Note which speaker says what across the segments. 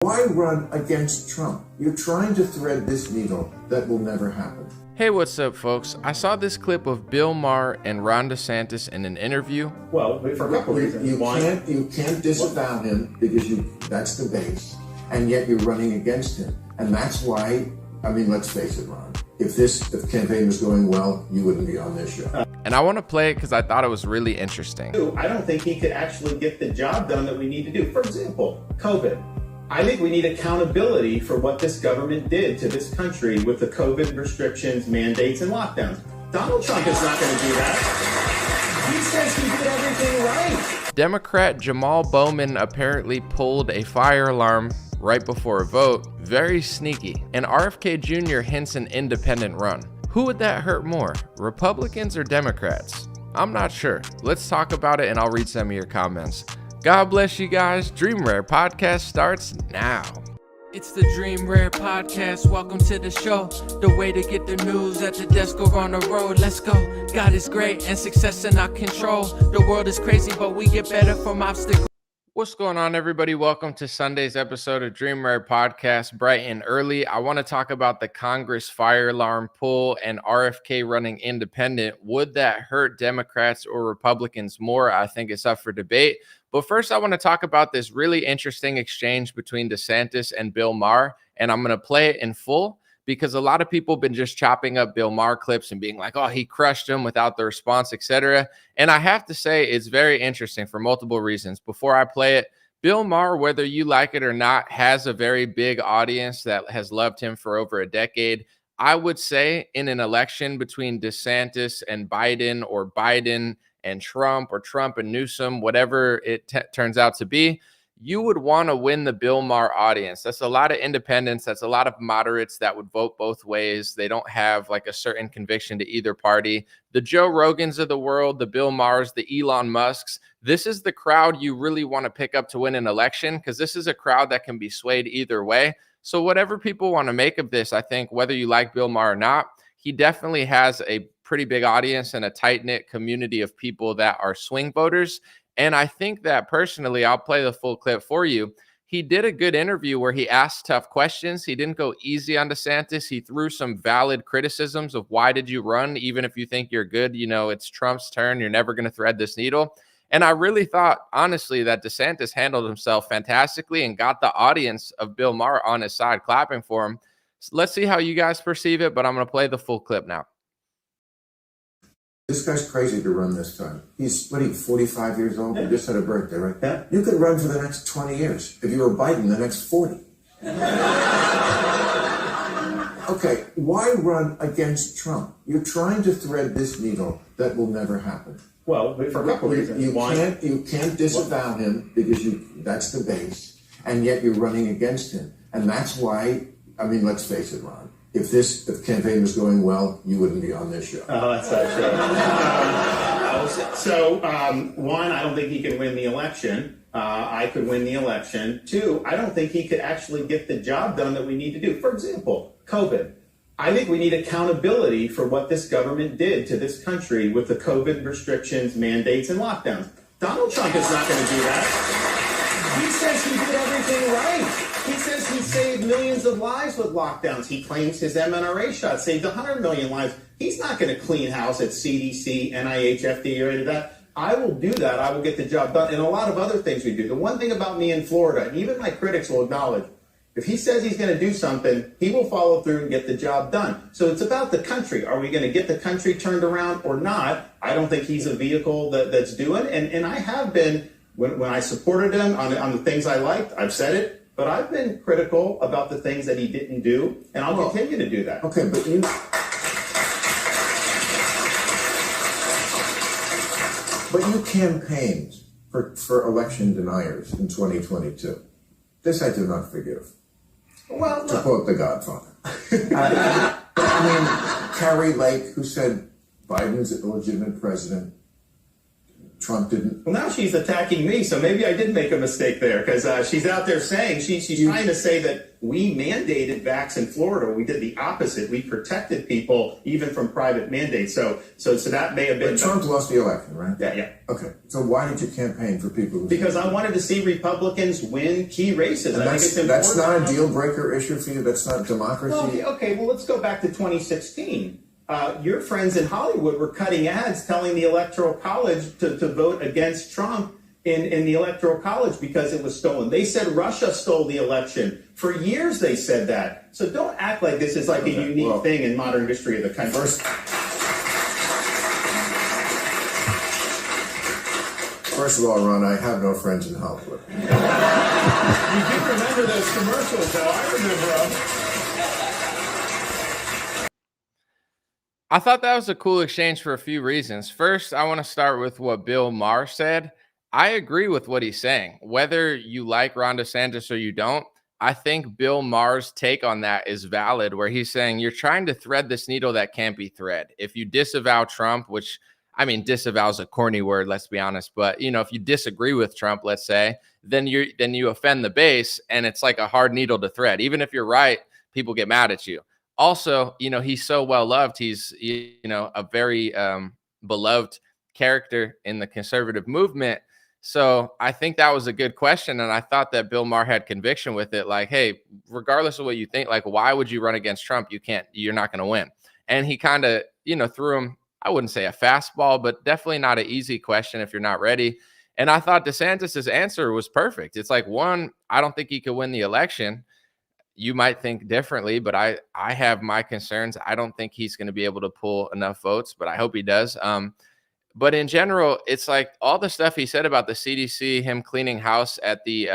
Speaker 1: Why run against Trump? You're trying to thread this needle that will never happen.
Speaker 2: Hey, what's up, folks? I saw this clip of Bill Maher and Ron DeSantis in an interview.
Speaker 3: Well, for a couple reasons.
Speaker 1: You can't disavow him because that's the base, and yet you're running against him. And that's why, let's face it, Ron, if the campaign was going well, you wouldn't be on this show.
Speaker 2: And I want to play it because I thought it was really interesting.
Speaker 3: I don't think he could actually get the job done that we need to do. For example, COVID. I think we need accountability for what this government did to this country with the COVID restrictions, mandates, and lockdowns. Donald Trump is not going to do that. He says he did everything right.
Speaker 2: Democrat Jamal Bowman apparently pulled a fire alarm right before a vote. Very sneaky. And RFK Jr. hints an independent run. Who would that hurt more, Republicans or Democrats? I'm not sure. Let's talk about it and I'll read some of your comments. God bless you guys. Dream Rare Podcast starts now. It's the Dream Rare Podcast. Welcome to the show. The way to get the news at the desk or on the road. Let's go. God is great and success in our control. The world is crazy, but we get better from obstacles. What's going on, everybody? Welcome to Sunday's episode of Dream Rare Podcast, bright and early. I want to talk about the Congress fire alarm pull and RFK running independent. Would that hurt Democrats or Republicans more? I think it's up for debate. But first, I want to talk about this really interesting exchange between DeSantis and Bill Maher, and I'm going to play it in full because a lot of people have been just chopping up Bill Maher clips and being like, oh, he crushed him without the response, etc. And I have to say it's very interesting for multiple reasons. Before I play it, Bill Maher, whether you like it or not, has a very big audience that has loved him for over a decade. I would say in an election between DeSantis and Biden or Biden and Trump or Trump and Newsom, whatever it turns out to be, you would want to win the Bill Maher audience. That's a lot of independents. That's a lot of moderates that would vote both ways. They don't have like a certain conviction to either party. The Joe Rogans of the world, the Bill Mahers, the Elon Musks. This is the crowd you really want to pick up to win an election because this is a crowd that can be swayed either way. So whatever people want to make of this, I think whether you like Bill Maher or not, he definitely has a pretty big audience and a tight-knit community of people that are swing voters. And I think that personally, I'll play the full clip for you. He did a good interview where he asked tough questions. He didn't go easy on DeSantis. He threw some valid criticisms of why did you run, even if you think you're good. You know, it's Trump's turn. You're never going to thread this needle. And I really thought, honestly, that DeSantis handled himself fantastically and got the audience of Bill Maher on his side clapping for him. So let's see how you guys perceive it, but I'm going to play the full clip now.
Speaker 1: This guy's crazy to run this time. He's 45 years old?
Speaker 3: Yeah.
Speaker 1: He just had a birthday, right?
Speaker 3: Yeah.
Speaker 1: You could run for the next 20 years. If you were Biden, the next 40. Okay, why run against Trump? You're trying to thread this needle that will never happen.
Speaker 3: Well, for a couple reasons.
Speaker 1: You can't disavow him because that's the base, and yet you're running against him. And that's why, let's face it, Ron, if the campaign was going well, you wouldn't be on this show.
Speaker 3: Oh, that's not true. One, I don't think he can win the election. I could win the election. Two, I don't think he could actually get the job done that we need to do. For example, COVID. I think we need accountability for what this government did to this country with the COVID restrictions, mandates, and lockdowns. Donald Trump is not going to do that. He says he did everything right. He says he saved millions of lives with lockdowns. He claims his mRNA shot saved 100 million lives. He's not going to clean house at CDC, NIH, FDA, or any of that. I will do that. I will get the job done. And a lot of other things we do. The one thing about me in Florida, and even my critics will acknowledge, if he says he's going to do something, he will follow through and get the job done. So it's about the country. Are we going to get the country turned around or not? I don't think he's a vehicle that's doing. And I have been, when I supported him on the things I liked, I've said it. But I've been critical about the things that he didn't do, and I'll continue to do that.
Speaker 1: Okay, but you campaigned for election deniers in 2022. This I do not forgive.
Speaker 3: Well,
Speaker 1: to quote The Godfather. Carrie Lake, who said Biden's an illegitimate president. Trump didn't.
Speaker 3: Well, now she's attacking me, so maybe I did make a mistake there, because she's out there saying, she's trying to say that we mandated vax in Florida. We did the opposite. We protected people even from private mandates. So that may have been.
Speaker 1: But Trump lost the election, right?
Speaker 3: Yeah.
Speaker 1: Okay. So why did you campaign for people?
Speaker 3: Because I wanted to see Republicans win key races.
Speaker 1: And
Speaker 3: I think it's important.
Speaker 1: That's not a deal breaker issue for you. That's not democracy.
Speaker 3: Okay. Well, let's go back to 2016. Your friends in Hollywood were cutting ads telling the Electoral College to vote against Trump in the Electoral College because it was stolen. They said Russia stole the election. For years they said that. So don't act like this is like a unique thing in modern history of the country.
Speaker 1: First of all, Ron, I have no friends in Hollywood.
Speaker 3: You do remember those commercials, though. I remember them.
Speaker 2: I thought that was a cool exchange for a few reasons. First, I want to start with what Bill Maher said. I agree with what he's saying. Whether you like Ron DeSantis or you don't, I think Bill Maher's take on that is valid, where he's saying you're trying to thread this needle that can't be thread. If you disavow Trump, which, I mean, disavow is a corny word, let's be honest, but if you disagree with Trump, let's say, then you offend the base, and it's like a hard needle to thread. Even if you're right, people get mad at you. Also, he's so well loved. He's, a very beloved character in the conservative movement. So I think that was a good question. And I thought that Bill Maher had conviction with it. Like, hey, regardless of what you think, like, why would you run against Trump? You're not going to win. And he kind of, threw him, I wouldn't say a fastball, but definitely not an easy question if you're not ready. And I thought DeSantis's answer was perfect. It's like, one, I don't think he could win the election. You might think differently, but I have my concerns. I don't think he's going to be able to pull enough votes, but I hope he does. But in general, it's like all the stuff he said about the CDC, him cleaning house at the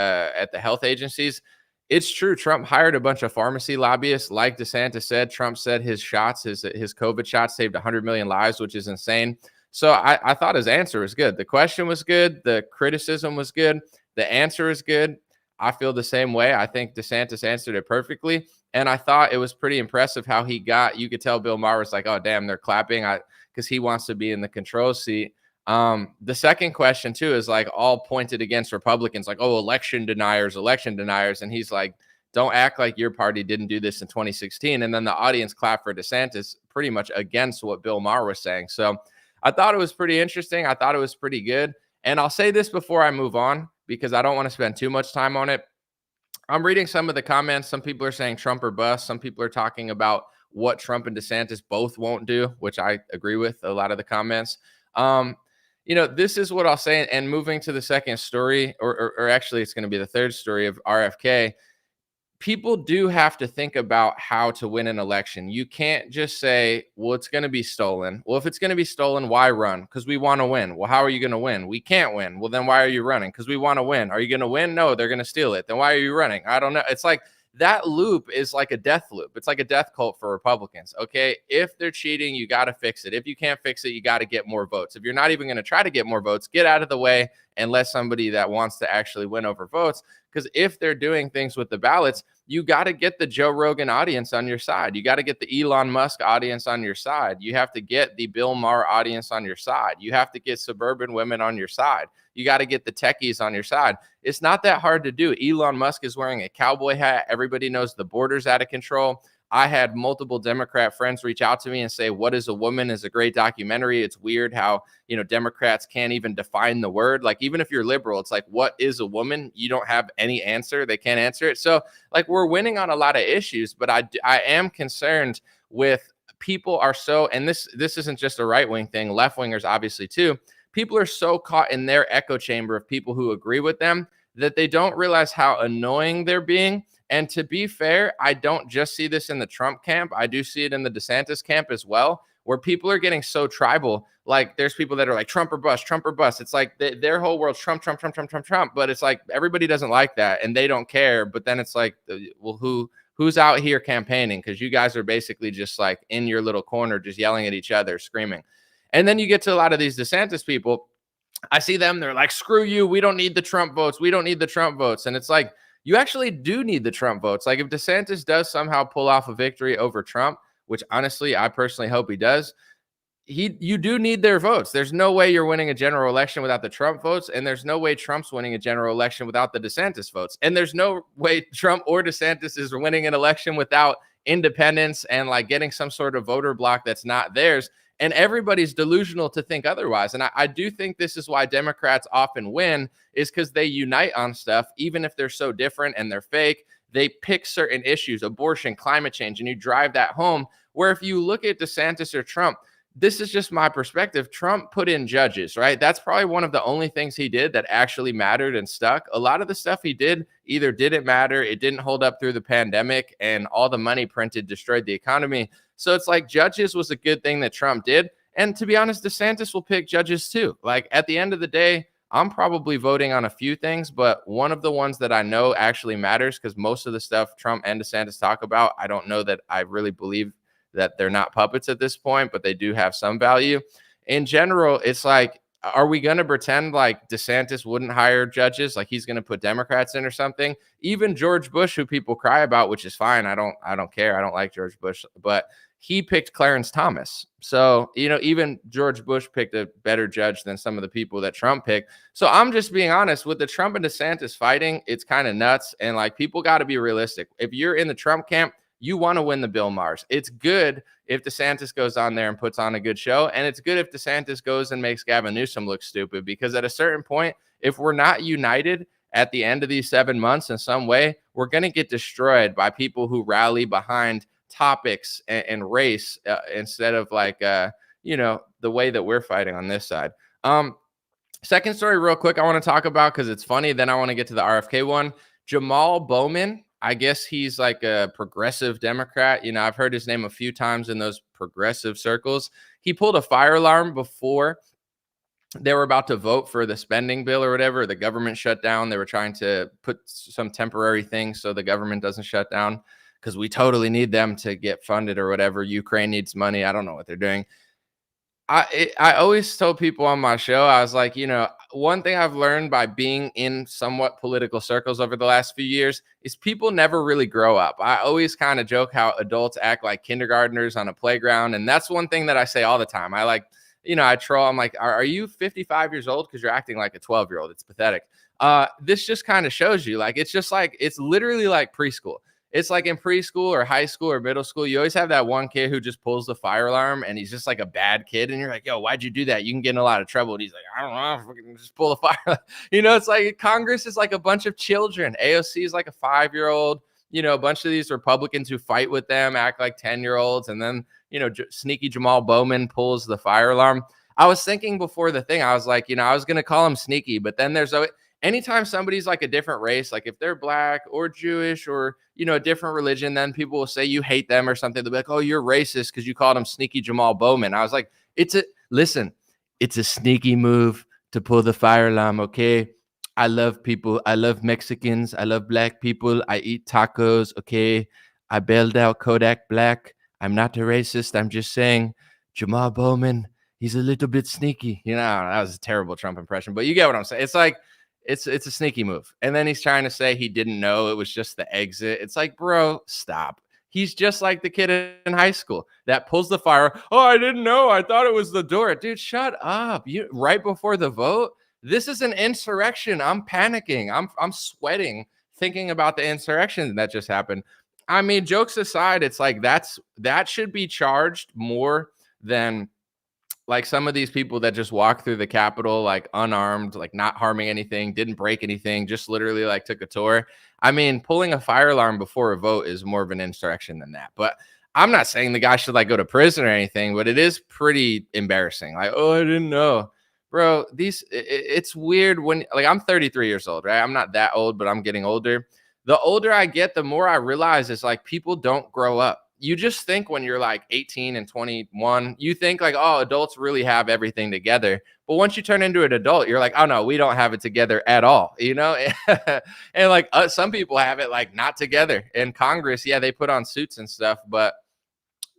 Speaker 2: health agencies. It's true. Trump hired a bunch of pharmacy lobbyists. Like DeSantis said, Trump said his COVID shots saved 100 million lives, which is insane. So I thought his answer was good. The question was good. The criticism was good. The answer is good. I feel the same way. I think DeSantis answered it perfectly. And I thought it was pretty impressive how you could tell Bill Maher was like, oh, damn, they're clapping because he wants to be in the control seat. The second question, too, is like all pointed against Republicans, like, oh, election deniers. And he's like, don't act like your party didn't do this in 2016. And then the audience clapped for DeSantis pretty much against what Bill Maher was saying. So I thought it was pretty interesting. I thought it was pretty good. And I'll say this before I move on, because I don't want to spend too much time on it. I'm reading some of the comments. Some people are saying Trump or bust. Some people are talking about what Trump and DeSantis both won't do, which I agree with a lot of the comments. This is what I'll say. And moving to the second story, or actually it's going to be the third story of RFK. People do have to think about how to win an election. You can't just say, well, it's going to be stolen. Well, if it's going to be stolen, why run? Because we want to win. Well, how are you going to win? We can't win. Well, then why are you running? Because we want to win. Are you going to win? No, they're going to steal it. Then why are you running? I don't know. It's like that loop is like a death loop. It's like a death cult for Republicans. Okay. If they're cheating, you got to fix it. If you can't fix it, you got to get more votes. If you're not even going to try to get more votes, get out of the way and let somebody that wants to actually win over votes. Because if they're doing things with the ballots, you got to get the Joe Rogan audience on your side. You got to get the Elon Musk audience on your side. You have to get the Bill Maher audience on your side. You have to get suburban women on your side. You got to get the techies on your side. It's not that hard to do. Elon Musk is wearing a cowboy hat. Everybody knows the border's out of control. I had multiple Democrat friends reach out to me and say, What is a Woman is a great documentary. It's weird how, Democrats can't even define the word. Like, even if you're liberal, it's like, what is a woman? You don't have any answer. They can't answer it. So like, we're winning on a lot of issues, but I am concerned with people are so, and this isn't just a right-wing thing, left-wingers obviously too. People are so caught in their echo chamber of people who agree with them that they don't realize how annoying they're being. And to be fair, I don't just see this in the Trump camp. I do see it in the DeSantis camp as well, where people are getting so tribal. Like, there's people that are like, Trump or bust, Trump or bust. It's like their whole world's Trump, Trump, Trump, Trump, Trump, Trump. But it's like everybody doesn't like that and they don't care. But then it's like, well, who's out here campaigning? Because you guys are basically just like in your little corner, just yelling at each other, screaming. And then you get to a lot of these DeSantis people. I see them. They're like, screw you. We don't need the Trump votes. We don't need the Trump votes. And it's like, you actually do need the Trump votes. Like, if DeSantis does somehow pull off a victory over Trump, which honestly, I personally hope he does, you do need their votes. There's no way you're winning a general election without the Trump votes, and there's no way Trump's winning a general election without the DeSantis votes. And there's no way Trump or DeSantis is winning an election without independents and like getting some sort of voter block that's not theirs. And everybody's delusional to think otherwise. And I do think this is why Democrats often win, is because they unite on stuff, even if they're so different and they're fake. They pick certain issues, abortion, climate change, and you drive that home. Where if you look at DeSantis or Trump, this is just my perspective. Trump put in judges, right? That's probably one of the only things he did that actually mattered and stuck. A lot of the stuff he did either didn't matter, it didn't hold up through the pandemic, and all the money printed destroyed the economy. So it's like judges was a good thing that Trump did. And to be honest, DeSantis will pick judges too. Like at the end of the day, I'm probably voting on a few things, but one of the ones that I know actually matters, because most of the stuff Trump and DeSantis talk about, I don't know that I really believe that they're not puppets at this point, but they do have some value. In general, it's like, are we going to pretend like DeSantis wouldn't hire judges, like he's going to put Democrats in or something? Even George Bush, who people cry about, which is fine. I don't care. I don't like George Bush, but he picked Clarence Thomas. So, even George Bush picked a better judge than some of the people that Trump picked. So I'm just being honest with the Trump and DeSantis fighting. It's kind of nuts. And like, people got to be realistic. If you're in the Trump camp, you want to win the Bill Mahers. It's good if DeSantis goes on there and puts on a good show. And it's good if DeSantis goes and makes Gavin Newsom look stupid, because at a certain point, if we're not united at the end of these 7 months in some way, we're going to get destroyed by people who rally behind topics and race instead of like, the way that we're fighting on this side. Second story real quick I want to talk about because it's funny. Then I want to get to the RFK one. Jamal Bowman, I guess he's like a progressive Democrat. I've heard his name a few times in those progressive circles. He pulled a fire alarm before they were about to vote for the spending bill or whatever. The government shut down. They were trying to put some temporary things so the government doesn't shut down, because we totally need them to get funded or whatever. Ukraine needs money. I don't know what they're doing. I always told people on my show, I was like, one thing I've learned by being in somewhat political circles over the last few years is people never really grow up. I always kind of joke how adults act like kindergartners on a playground. And that's one thing that I say all the time. I troll. I'm like, are you 55 years old? Because you're acting like a 12-year-old. It's pathetic. This just kind of shows you, like, it's literally like preschool. It's like in preschool or high school or middle school, you always have that one kid who just pulls the fire alarm and he's just like a bad kid. And you're like, yo, why'd you do that? You can get in a lot of trouble. And he's like, I don't know, just pull the fire. It's like Congress is like a bunch of children. AOC is like a 5-year-old. A bunch of these Republicans who fight with them act like 10-year-olds. And then, sneaky Jamal Bowman pulls the fire alarm. I was thinking before the thing, I was like, I was going to call him sneaky, but then anytime somebody's like a different race, like if they're black or Jewish or, a different religion, then people will say you hate them or something. They'll be like, oh, you're racist because you called him sneaky Jamal Bowman. I was like, it's a sneaky move to pull the fire alarm. Okay. I love people. I love Mexicans. I love black people. I eat tacos. Okay. I bailed out Kodak Black. I'm not a racist. I'm just saying Jamal Bowman, he's a little bit sneaky. That was a terrible Trump impression, but you get what I'm saying. It's like, it's a sneaky move. And then he's trying to say he didn't know it was just the exit. It's like, bro, stop. He's just like the kid in high school that pulls the fire. Oh, I didn't know. I thought it was the door. Dude, shut up. You right before the vote. This is an insurrection. I'm panicking. I'm sweating thinking about the insurrection that just happened. I mean, jokes aside, it's like that should be charged more than like some of these people that just walk through the Capitol, like unarmed, like not harming anything, didn't break anything, just literally like took a tour. I mean, pulling a fire alarm before a vote is more of an insurrection than that. But I'm not saying the guy should like go to prison or anything, but it is pretty embarrassing. Like, oh, I didn't know. Bro, it's weird when like I'm 33 years old, right? I'm not that old, but I'm getting older. The older I get, the more I realize it's like people don't grow up. You just think when you're like 18 and 21, you think like, oh, adults really have everything together. But once you turn into an adult, you're like, oh, no, we don't have it together at all, And like some people have it like not together. In Congress, yeah, they put on suits and stuff, but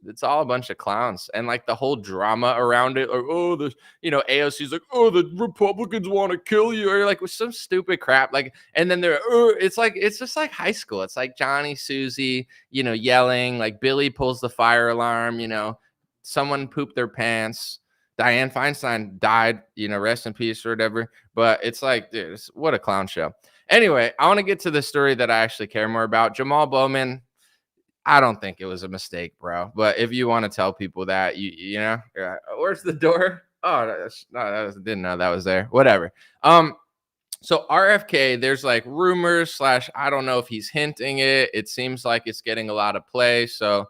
Speaker 2: it's all a bunch of clowns. And like the whole drama around it, or AOC's like, oh, the Republicans want to kill you, or like with some stupid crap. Like, and then it's just like high school. It's like Johnny, Susie, yelling, like Billy pulls the fire alarm, someone pooped their pants. Dianne Feinstein died, rest in peace or whatever. But it's like, dude, what a clown show. Anyway, I want to get to the story that I actually care more about. Jamal Bowman, I don't think it was a mistake, bro. But if you want to tell people that, where's the door? Oh, didn't know that was there. Whatever. So RFK, there's like rumors / I don't know if he's hinting it. It seems like it's getting a lot of play. So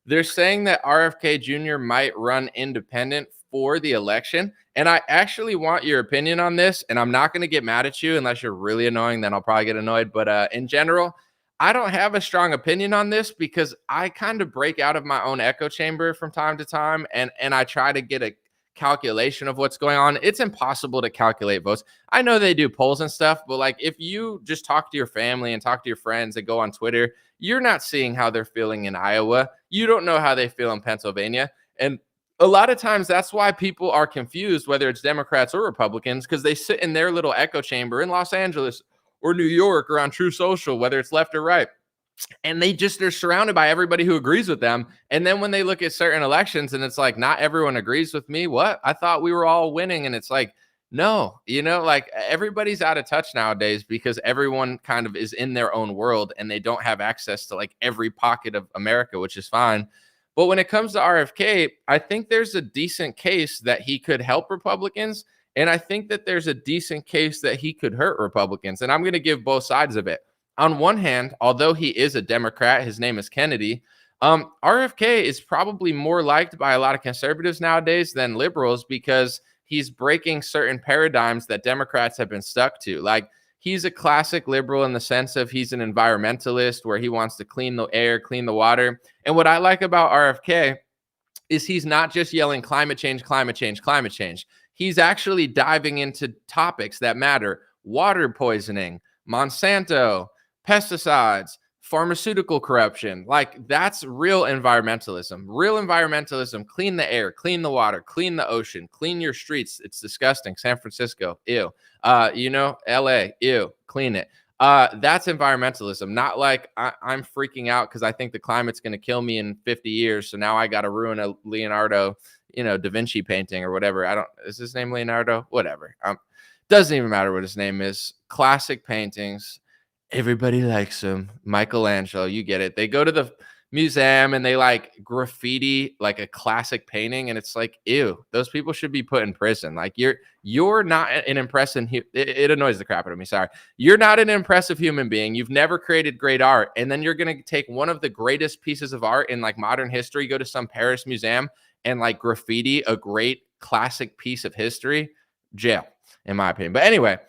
Speaker 2: they're saying that RFK Jr. might run independent for the election. And I actually want your opinion on this. And I'm not going to get mad at you unless you're really annoying. Then I'll probably get annoyed. But in general, I don't have a strong opinion on this because I kind of break out of my own echo chamber from time to time. And I try to get a calculation of what's going on. It's impossible to calculate votes. I know they do polls and stuff, but like if you just talk to your family and talk to your friends and go on Twitter, you're not seeing how they're feeling in Iowa. You don't know how they feel in Pennsylvania. And a lot of times that's why people are confused, whether it's Democrats or Republicans, because they sit in their little echo chamber in Los Angeles or New York or on True Social, whether it's left or right. And they're surrounded by everybody who agrees with them. And then when they look at certain elections and it's like, not everyone agrees with me. What? I thought we were all winning. And it's like, no, like everybody's out of touch nowadays because everyone kind of is in their own world and they don't have access to like every pocket of America, which is fine. But when it comes to RFK, I think there's a decent case that he could help Republicans. And I think that there's a decent case that he could hurt Republicans. And I'm going to give both sides of it. On one hand, although he is a Democrat, his name is Kennedy, RFK is probably more liked by a lot of conservatives nowadays than liberals because he's breaking certain paradigms that Democrats have been stuck to. Like he's a classic liberal in the sense of he's an environmentalist where he wants to clean the air, clean the water. And what I like about RFK is he's not just yelling climate change, climate change, climate change. He's actually diving into topics that matter. Water poisoning, Monsanto, pesticides, pharmaceutical corruption. Like that's real environmentalism. Real environmentalism, clean the air, clean the water, clean the ocean, clean your streets. It's disgusting. San Francisco, ew. LA, ew, clean it. That's environmentalism, not like I'm freaking out because I think the climate's going to kill me in 50 years. So now I got to ruin a Leonardo, Da Vinci painting or whatever. Is his name Leonardo? Whatever. Doesn't even matter what his name is. Classic paintings. Everybody likes them. Michelangelo, you get it. They go to the museum and they like graffiti like a classic painting, and it's like, ew, those people should be put in prison. Like you're not an impressive. It annoys the crap out of me. Sorry, you're not an impressive human being. You've never created great art, and then you're gonna take one of the greatest pieces of art in like modern history, go to some Paris museum, and like graffiti a great classic piece of history. Jail, in my opinion. But anyway,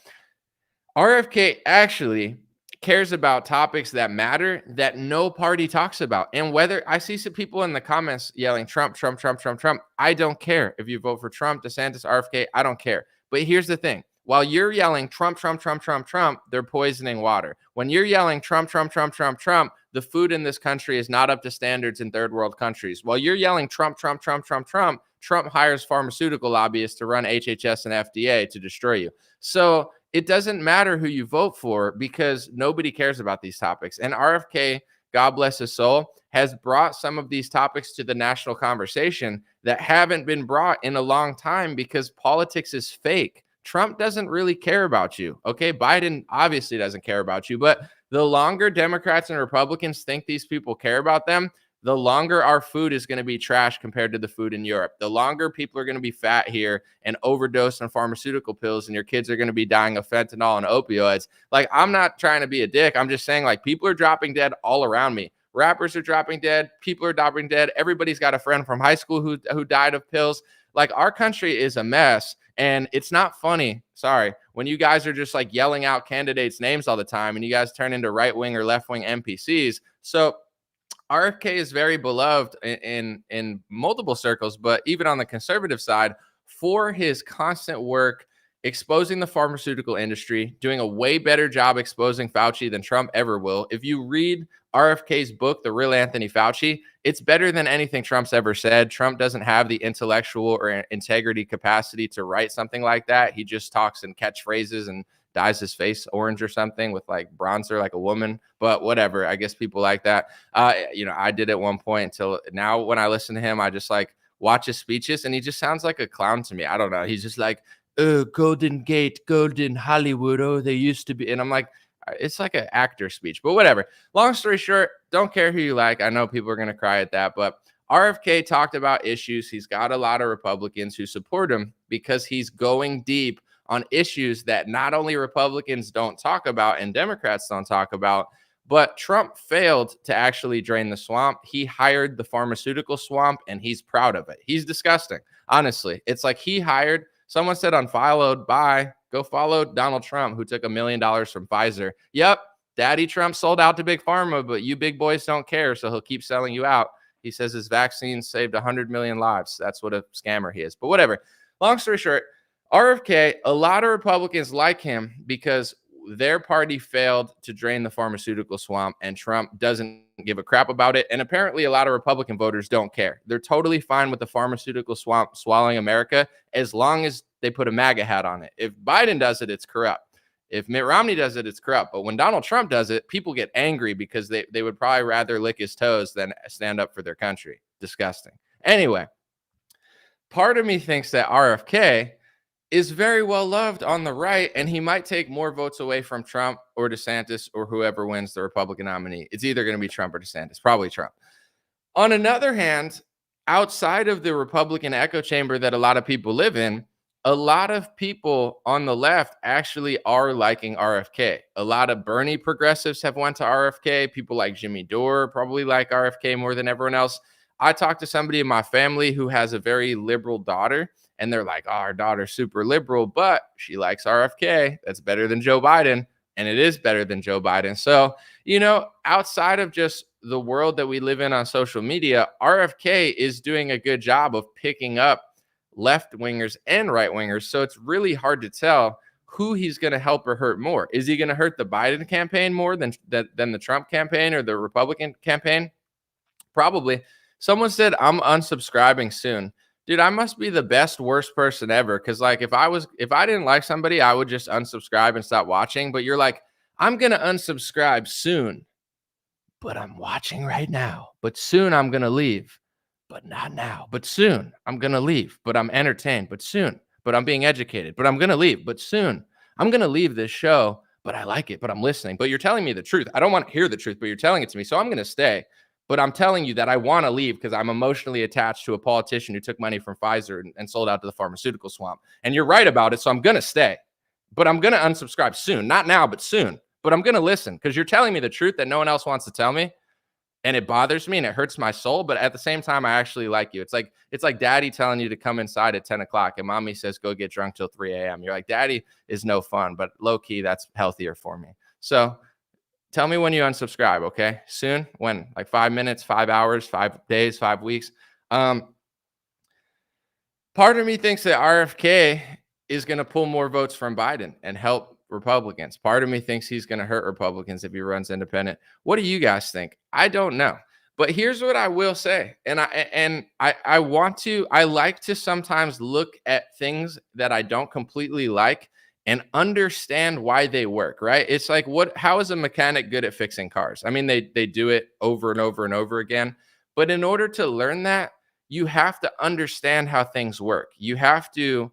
Speaker 2: RFK actually cares about topics that matter that no party talks about. And whether I see some people in the comments yelling Trump, Trump, Trump, Trump, Trump, I don't care. If you vote for Trump, DeSantis, RFK, I don't care. But here's the thing. While you're yelling Trump, Trump, Trump, Trump, Trump, they're poisoning water. When you're yelling Trump, Trump, Trump, Trump, Trump, the food in this country is not up to standards in third world countries. While you're yelling Trump, Trump, Trump, Trump, Trump, Trump hires pharmaceutical lobbyists to run HHS and FDA to destroy you. So it doesn't matter who you vote for because nobody cares about these topics. And RFK, God bless his soul, has brought some of these topics to the national conversation that haven't been brought in a long time because politics is fake. Trump doesn't really care about you. Okay, Biden obviously doesn't care about you, but the longer Democrats and Republicans think these people care about them, the longer our food is going to be trash compared to the food in Europe. The longer people are going to be fat here and overdose on pharmaceutical pills, and your kids are going to be dying of fentanyl and opioids. Like, I'm not trying to be a dick. I'm just saying, like, people are dropping dead all around me. Rappers are dropping dead. People are dropping dead. Everybody's got a friend from high school who died of pills. Like, our country is a mess, and it's not funny. Sorry. When you guys are just like yelling out candidates' names all the time and you guys turn into right-wing or left-wing NPCs. So RFK is very beloved in multiple circles, but even on the conservative side, for his constant work exposing the pharmaceutical industry, doing a way better job exposing Fauci than Trump ever will. If you read RFK's book, The Real Anthony Fauci, it's better than anything Trump's ever said. Trump doesn't have the intellectual or integrity capacity to write something like that. He just talks in catchphrases and dyes his face orange or something with like bronzer like a woman, but whatever. I guess people like that. I did at one point until now when I listen to him, I just like watch his speeches, and he just sounds like a clown to me. I don't know. He's just like, Golden Gate, Golden Hollywood. Oh, they used to be. And I'm like, it's like an actor speech, but whatever. Long story short, don't care who you like. I know people are going to cry at that, but RFK talked about issues. He's got a lot of Republicans who support him because he's going deep on issues that not only Republicans don't talk about and Democrats don't talk about, but Trump failed to actually drain the swamp. He hired the pharmaceutical swamp, and he's proud of it. He's disgusting. Honestly, it's like he hired, someone said unfollowed by, go follow Donald Trump, who took $1 million from Pfizer. Yep, Daddy Trump sold out to Big Pharma, but you big boys don't care, so he'll keep selling you out. He says his vaccine saved 100 million lives. That's what a scammer he is. But whatever. Long story short, RFK, a lot of Republicans like him because their party failed to drain the pharmaceutical swamp, and Trump doesn't give a crap about it. And apparently a lot of Republican voters don't care. They're totally fine with the pharmaceutical swamp swallowing America as long as they put a MAGA hat on it. If Biden does it, it's corrupt. If Mitt Romney does it, it's corrupt. But when Donald Trump does it, people get angry because they would probably rather lick his toes than stand up for their country. Disgusting. Anyway, part of me thinks that RFK is very well loved on the right, and he might take more votes away from Trump or DeSantis or whoever wins the Republican nominee. It's either going to be Trump or DeSantis, probably Trump. On another hand, outside of the Republican echo chamber that a lot of people live in, a lot of people on the left actually are liking RFK. A lot of Bernie progressives have went to RFK. People like Jimmy Dore probably like RFK more than everyone else. I talked to somebody in my family who has a very liberal daughter, and they're like, oh, our daughter's super liberal, but she likes RFK. That's better than Joe Biden, and it is better than Joe Biden. So, outside of just the world that we live in on social media, RFK is doing a good job of picking up left wingers and right wingers. So it's really hard to tell who he's going to help or hurt more. Is he going to hurt the Biden campaign more than the Trump campaign or the Republican campaign? Probably. Someone said, I'm unsubscribing soon. Dude, I must be the worst person ever. Cause like if I didn't like somebody, I would just unsubscribe and stop watching. But you're like, I'm going to unsubscribe soon, but I'm watching right now. But soon I'm going to leave. But not now, but soon I'm going to leave, but I'm entertained, but soon, but I'm being educated, but I'm going to leave, but soon I'm going to leave this show, but I like it, but I'm listening, but you're telling me the truth. I don't want to hear the truth, but you're telling it to me. So I'm going to stay, but I'm telling you that I want to leave because I'm emotionally attached to a politician who took money from Pfizer and sold out to the pharmaceutical swamp. And you're right about it. So I'm going to stay, but I'm going to unsubscribe soon, not now, but soon, but I'm going to listen because you're telling me the truth that no one else wants to tell me. And it bothers me and it hurts my soul. But at the same time, I actually like you. It's like daddy telling you to come inside at 10 o'clock and mommy says, go get drunk till 3 a.m. You're like, daddy is no fun, but low key, that's healthier for me. So tell me when you unsubscribe. Okay. Soon. When? Like 5 minutes, 5 hours, 5 days, 5 weeks. Part of me thinks that RFK is going to pull more votes from Biden and help Republicans. Part of me thinks he's going to hurt Republicans if he runs independent. What do you guys think? I don't know. But here's what I will say. And I like to sometimes look at things that I don't completely like and understand why they work, right? It's like, how is a mechanic good at fixing cars? I mean, they do it over and over and over again. But in order to learn that, you have to understand how things work. You have to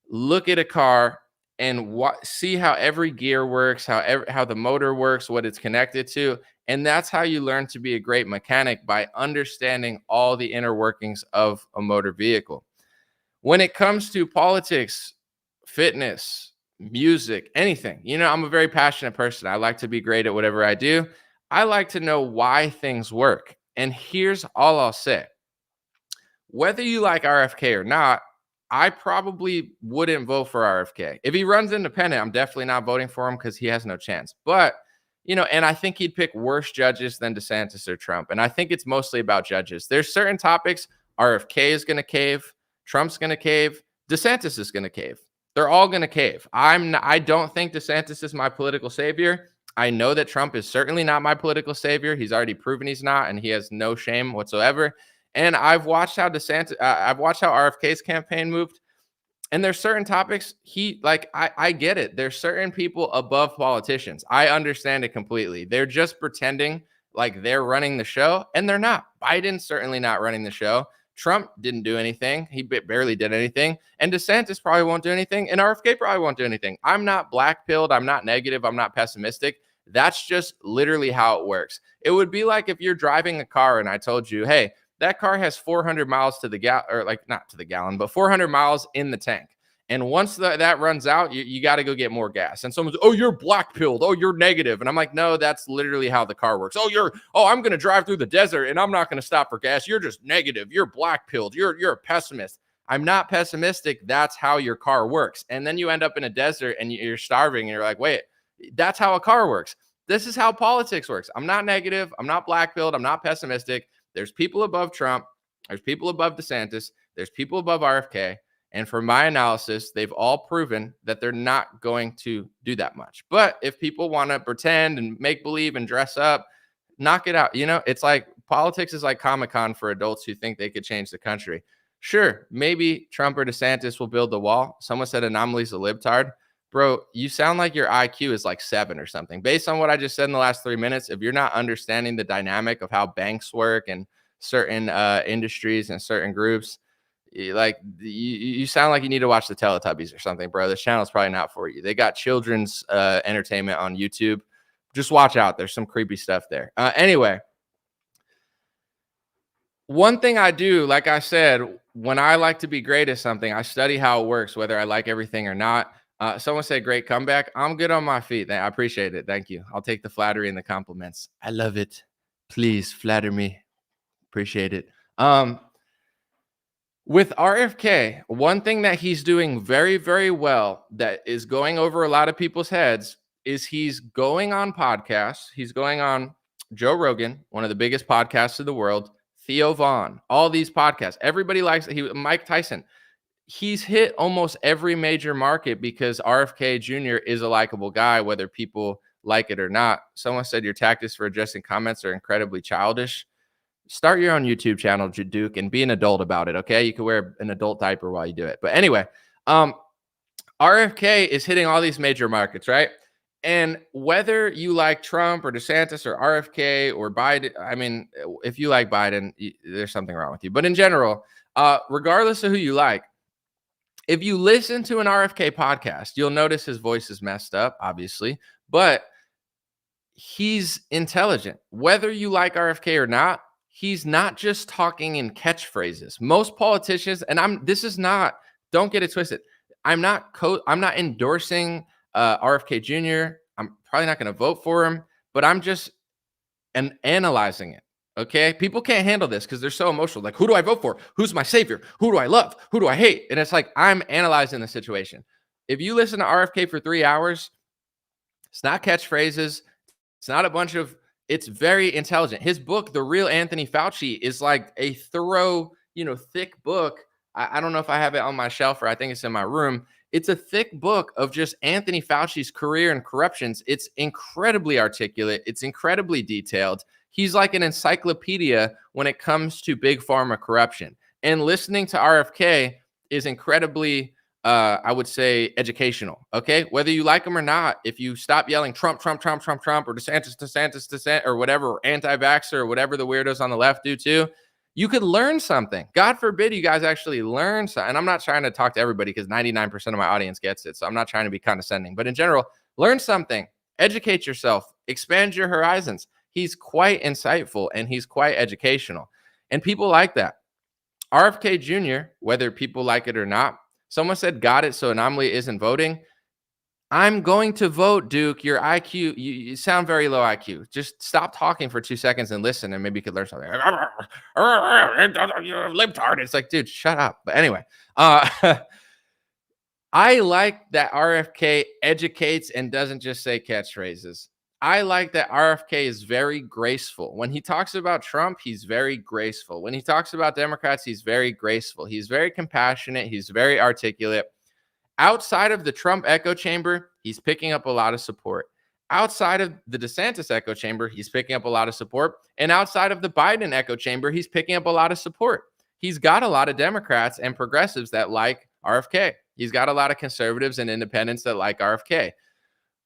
Speaker 2: look at a car and see how every gear works, how the motor works, what it's connected to. And that's how you learn to be a great mechanic, by understanding all the inner workings of a motor vehicle. When it comes to politics, fitness, music, anything, I'm a very passionate person. I like to be great at whatever I do. I like to know why things work. And here's all I'll say. Whether you like RFK or not, I probably wouldn't vote for RFK. If he runs independent, I'm definitely not voting for him because he has no chance. But, and I think he'd pick worse judges than DeSantis or Trump. And I think it's mostly about judges. There's certain topics RFK is going to cave, Trump's going to cave, DeSantis is going to cave. They're all going to cave. I don't think DeSantis is my political savior. I know that Trump is certainly not my political savior. He's already proven he's not, and he has no shame whatsoever. And I've watched how RFK's campaign moved. And there's certain topics I get it. There's certain people above politicians. I understand it completely. They're just pretending like they're running the show, and they're not. Biden's certainly not running the show. Trump didn't do anything. He barely did anything. And DeSantis probably won't do anything. And RFK probably won't do anything. I'm not black-pilled. I'm not negative. I'm not pessimistic. That's just literally how it works. It would be like if you're driving a car and I told you, hey, that car has 400 miles to the gallon, or like not to the gallon, but 400 miles in the tank. And once that runs out, you got to go get more gas. And someone's, oh, you're black-pilled. Oh, you're negative. And I'm like, no, that's literally how the car works. I'm going to drive through the desert and I'm not going to stop for gas. You're just negative. You're black-pilled. You're a pessimist. I'm not pessimistic. That's how your car works. And then you end up in a desert and you're starving and you're like, wait, that's how a car works. This is how politics works. I'm not negative. I'm not black-pilled. I'm not pessimistic. There's people above Trump. There's people above DeSantis. There's people above RFK. And from my analysis, they've all proven that they're not going to do that much. But if people want to pretend and make believe and dress up, knock it out. It's like politics is like Comic-Con for adults who think they could change the country. Sure, maybe Trump or DeSantis will build the wall. Someone said Anomaly's a libtard. Bro, you sound like your IQ is like 7 or something. Based on what I just said in the last 3 minutes, if you're not understanding the dynamic of how banks work and certain industries and certain groups, like you sound like you need to watch the Teletubbies or something, bro. This channel is probably not for you. They got children's entertainment on YouTube. Just watch out. There's some creepy stuff there. Anyway, one thing I do, like I said, when I like to be great at something, I study how it works, whether I like everything or not. Someone said, great comeback. I'm good on my feet. I appreciate it. Thank you. I'll take the flattery and the compliments. I love it. Please flatter me. Appreciate it. With RFK, one thing that he's doing very, very well that is going over a lot of people's heads is he's going on podcasts. He's going on Joe Rogan, one of the biggest podcasts of the world, Theo Vaughn, all these podcasts. Everybody likes Mike Tyson. He's hit almost every major market because RFK Jr. is a likable guy, whether people like it or not. Someone said your tactics for addressing comments are incredibly childish. Start your own YouTube channel, Duke, and be an adult about it, okay? You can wear an adult diaper while you do it. But anyway, RFK is hitting all these major markets, right? And whether you like Trump or DeSantis or RFK or Biden, I mean, if you like Biden, there's something wrong with you. But in general, regardless of who you like, if you listen to an RFK podcast, you'll notice his voice is messed up, obviously, but he's intelligent. Whether you like RFK or not, he's not just talking in catchphrases. Most politicians, and don't get it twisted. I'm not endorsing RFK Jr. I'm probably not going to vote for him, but I'm just analyzing it. Okay. People can't handle this because they're so emotional. Like, who do I vote for? Who's my savior? Who do I love? Who do I hate? And it's like, I'm analyzing the situation. If you listen to RFK for 3 hours, it's not catchphrases. It's not a bunch of, it's very intelligent. His book, The Real Anthony Fauci, is like a thorough, thick book. I don't know if I have it on my shelf or I think it's in my room. It's a thick book of just Anthony Fauci's career and corruptions. It's incredibly articulate. It's incredibly detailed. He's like an encyclopedia when it comes to big pharma corruption. And listening to RFK is incredibly, I would say, educational. Okay, whether you like him or not, if you stop yelling Trump, Trump, Trump, Trump, Trump, or DeSantis, or whatever, or anti-vaxxer, or whatever the weirdos on the left do too, you could learn something. God forbid you guys actually learn something. And I'm not trying to talk to everybody because 99% of my audience gets it. So I'm not trying to be condescending. But in general, learn something. Educate yourself. Expand your horizons. He's quite insightful and he's quite educational. And people like that. RFK Jr., whether people like it or not, someone said, got it, so Anomaly isn't voting. I'm going to vote, Duke. Your IQ, you sound very low IQ. Just stop talking for 2 seconds and listen, and maybe you could learn something. You're a libtard. It's like, dude, shut up. But anyway, I like that RFK educates and doesn't just say catchphrases. I like that RFK is very graceful. When he talks about Trump, he's very graceful. When he talks about Democrats, he's very graceful. He's very compassionate. He's very articulate. Outside of the Trump echo chamber, he's picking up a lot of support. Outside of the DeSantis echo chamber, he's picking up a lot of support. And outside of the Biden echo chamber, he's picking up a lot of support. He's got a lot of Democrats and progressives that like RFK. He's got a lot of conservatives and independents that like RFK.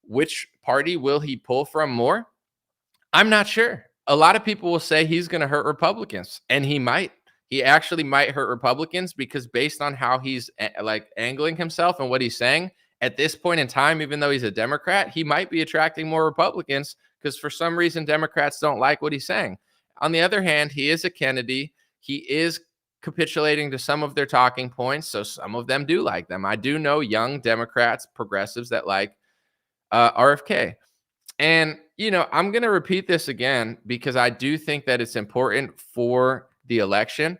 Speaker 2: Which party will he pull from more? I'm not sure. A lot of people will say he's going to hurt Republicans, and he might. he actually might hurt Republicans because based on how he's like angling himself and what he's saying at this point in time, even though he's a Democrat, he might be attracting more Republicans because for some reason Democrats don't like what he's saying. On the other hand, he is a Kennedy. He is capitulating to some of their talking points, so some of them do like them. I do know young Democrats, progressives that like RFK. And, I'm going to repeat this again because I do think that it's important for the election.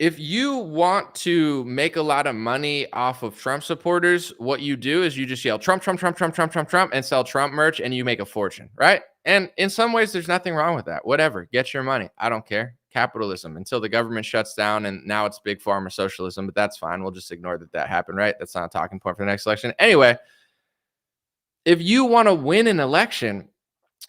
Speaker 2: If you want to make a lot of money off of Trump supporters, what you do is you just yell Trump, Trump, Trump, Trump, Trump, Trump, Trump, and sell Trump merch, and you make a fortune, right? And in some ways, there's nothing wrong with that. Whatever, get your money. I don't care. Capitalism until the government shuts down, and now it's big pharma socialism, but that's fine. We'll just ignore that happened, right? That's not a talking point for the next election. Anyway, if you want to win an election,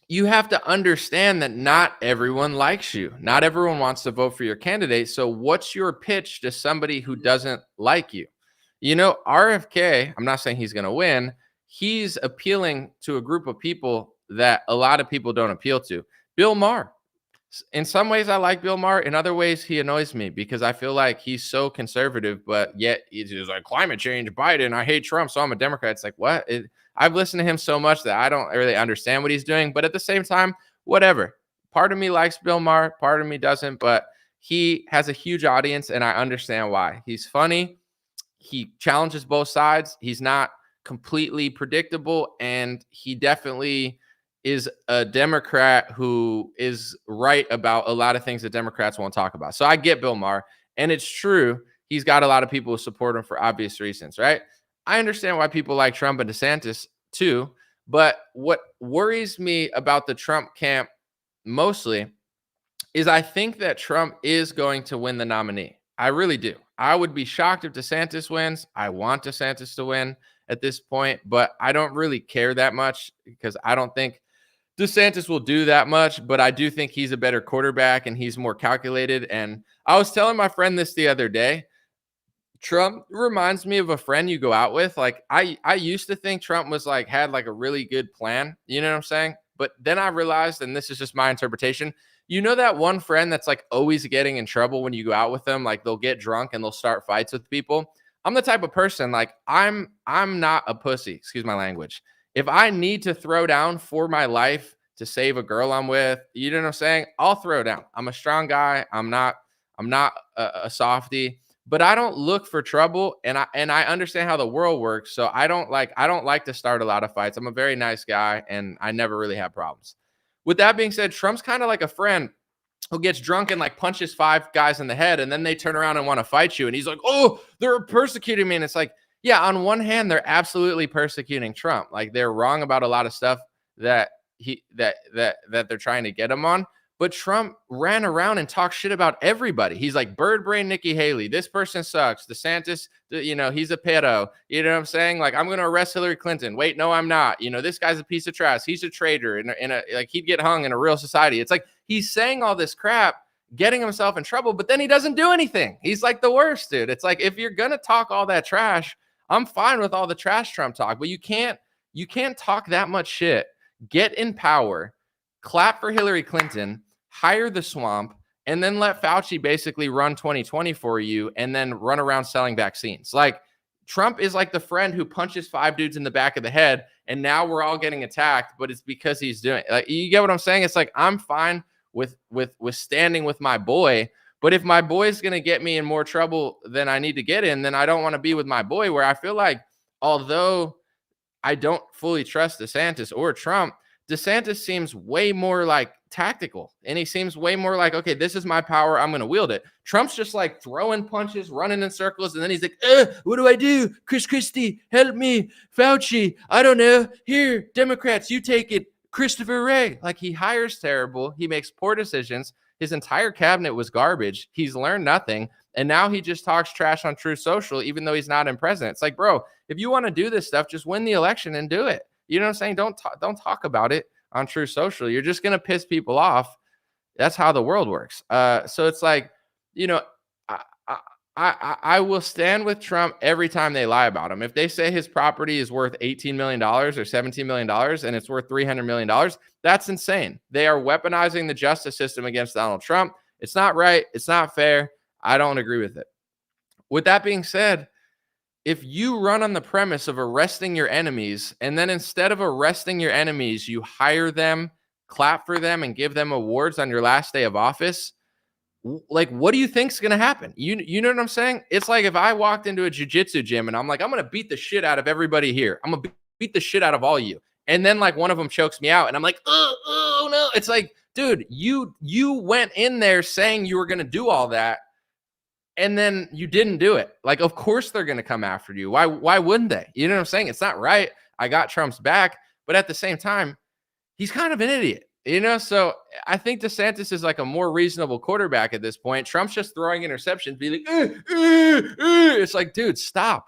Speaker 2: you have to understand that not everyone likes you. Not everyone wants to vote for your candidate. So what's your pitch to somebody who doesn't like you? RFK, I'm not saying he's going to win. He's appealing to a group of people that a lot of people don't appeal to. Bill Maher. In some ways, I like Bill Maher. In other ways, he annoys me because I feel like he's so conservative, but yet he's like climate change, Biden, I hate Trump, so I'm a Democrat. It's like, what? I've listened to him so much that I don't really understand what he's doing. But at the same time, whatever. Part of me likes Bill Maher, part of me doesn't, but he has a huge audience, and I understand why. He's funny. He challenges both sides. He's not completely predictable, and he definitely is a Democrat who is right about a lot of things that Democrats won't talk about. So I get Bill Maher, and it's true. He's got a lot of people who support him for obvious reasons, right? I understand why people like Trump and DeSantis too, but what worries me about the Trump camp mostly is I think that Trump is going to win the nominee. I really do. I would be shocked if DeSantis wins. I want DeSantis to win at this point, but I don't really care that much because I don't think DeSantis will do that much, but I do think he's a better quarterback and he's more calculated. And I was telling my friend this the other day. Trump reminds me of a friend you go out with. Like I used to think Trump was like had like a really good plan. You know what I'm saying? But then I realized, and this is just my interpretation, that one friend that's like always getting in trouble when you go out with them, like they'll get drunk and they'll start fights with people. I'm the type of person like I'm not a pussy, excuse my language. If I need to throw down for my life to save a girl I'm with, you know what I'm saying? I'll throw down. I'm a strong guy. I'm not a softie, but I don't look for trouble, and I understand how the world works. So I don't like to start a lot of fights. I'm a very nice guy, and I never really have problems. With that being said, Trump's kind of like a friend who gets drunk and like punches 5 guys in the head, and then they turn around and want to fight you, and he's like, "Oh, they're persecuting me," and it's like, yeah, on one hand, they're absolutely persecuting Trump. Like they're wrong about a lot of stuff that they're trying to get him on. But Trump ran around and talked shit about everybody. He's like bird brain Nikki Haley. This person sucks. DeSantis, he's a pedo. You know what I'm saying? Like I'm going to arrest Hillary Clinton. Wait, no, I'm not. This guy's a piece of trash. He's a traitor. Like he'd get hung in a real society. It's like he's saying all this crap, getting himself in trouble, but then he doesn't do anything. He's like the worst, dude. It's like if you're going to talk all that trash, I'm fine with all the trash Trump talk, but you can't talk that much shit, get in power, clap for Hillary Clinton, hire the swamp, and then let Fauci basically run 2020 for you and then run around selling vaccines. Like Trump is like the friend who punches 5 dudes in the back of the head, and now we're all getting attacked, but it's because he's doing it. Like, you get what I'm saying? It's like I'm fine with standing with my boy, but if my boy's going to get me in more trouble than I need to get in, then I don't want to be with my boy, where I feel like, although I don't fully trust DeSantis or Trump, DeSantis seems way more like tactical, and he seems way more like, okay, this is my power, I'm going to wield it. Trump's just like throwing punches, running in circles, and then he's like, what do I do? Chris Christie, help me. Fauci, I don't know. Here, Democrats, you take it. Christopher Wray. Like, he hires terrible. He makes poor decisions. His entire cabinet was garbage. He's learned nothing. And now he just talks trash on Truth Social, even though he's not in president. It's like, bro, if you want to do this stuff, just win the election and do it. You know what I'm saying? Don't talk about it on Truth Social. You're just going to piss people off. That's how the world works. So it's like, I will stand with Trump every time they lie about him. If they say his property is worth $18 million or $17 million and it's worth $300 million, that's insane. They are weaponizing the justice system against Donald Trump. It's not right. It's not fair. I don't agree with it. With that being said, if you run on the premise of arresting your enemies, and then instead of arresting your enemies, you hire them, clap for them, and give them awards on your last day of office, like, what do you think's gonna happen? You know what I'm saying? It's like if I walked into a jiu-jitsu gym and I'm like, I'm gonna beat the shit out of everybody here. I'm gonna beat the shit out of all you. And then like one of them chokes me out, and I'm like, oh no. It's like, dude, you went in there saying you were gonna do all that, and then you didn't do it. Like, of course they're gonna come after you. Why wouldn't they? You know what I'm saying? It's not right. I got Trump's back, but at the same time, he's kind of an idiot. So I think DeSantis is like a more reasonable quarterback at this point. Trump's just throwing interceptions, be like, it's like, dude, stop.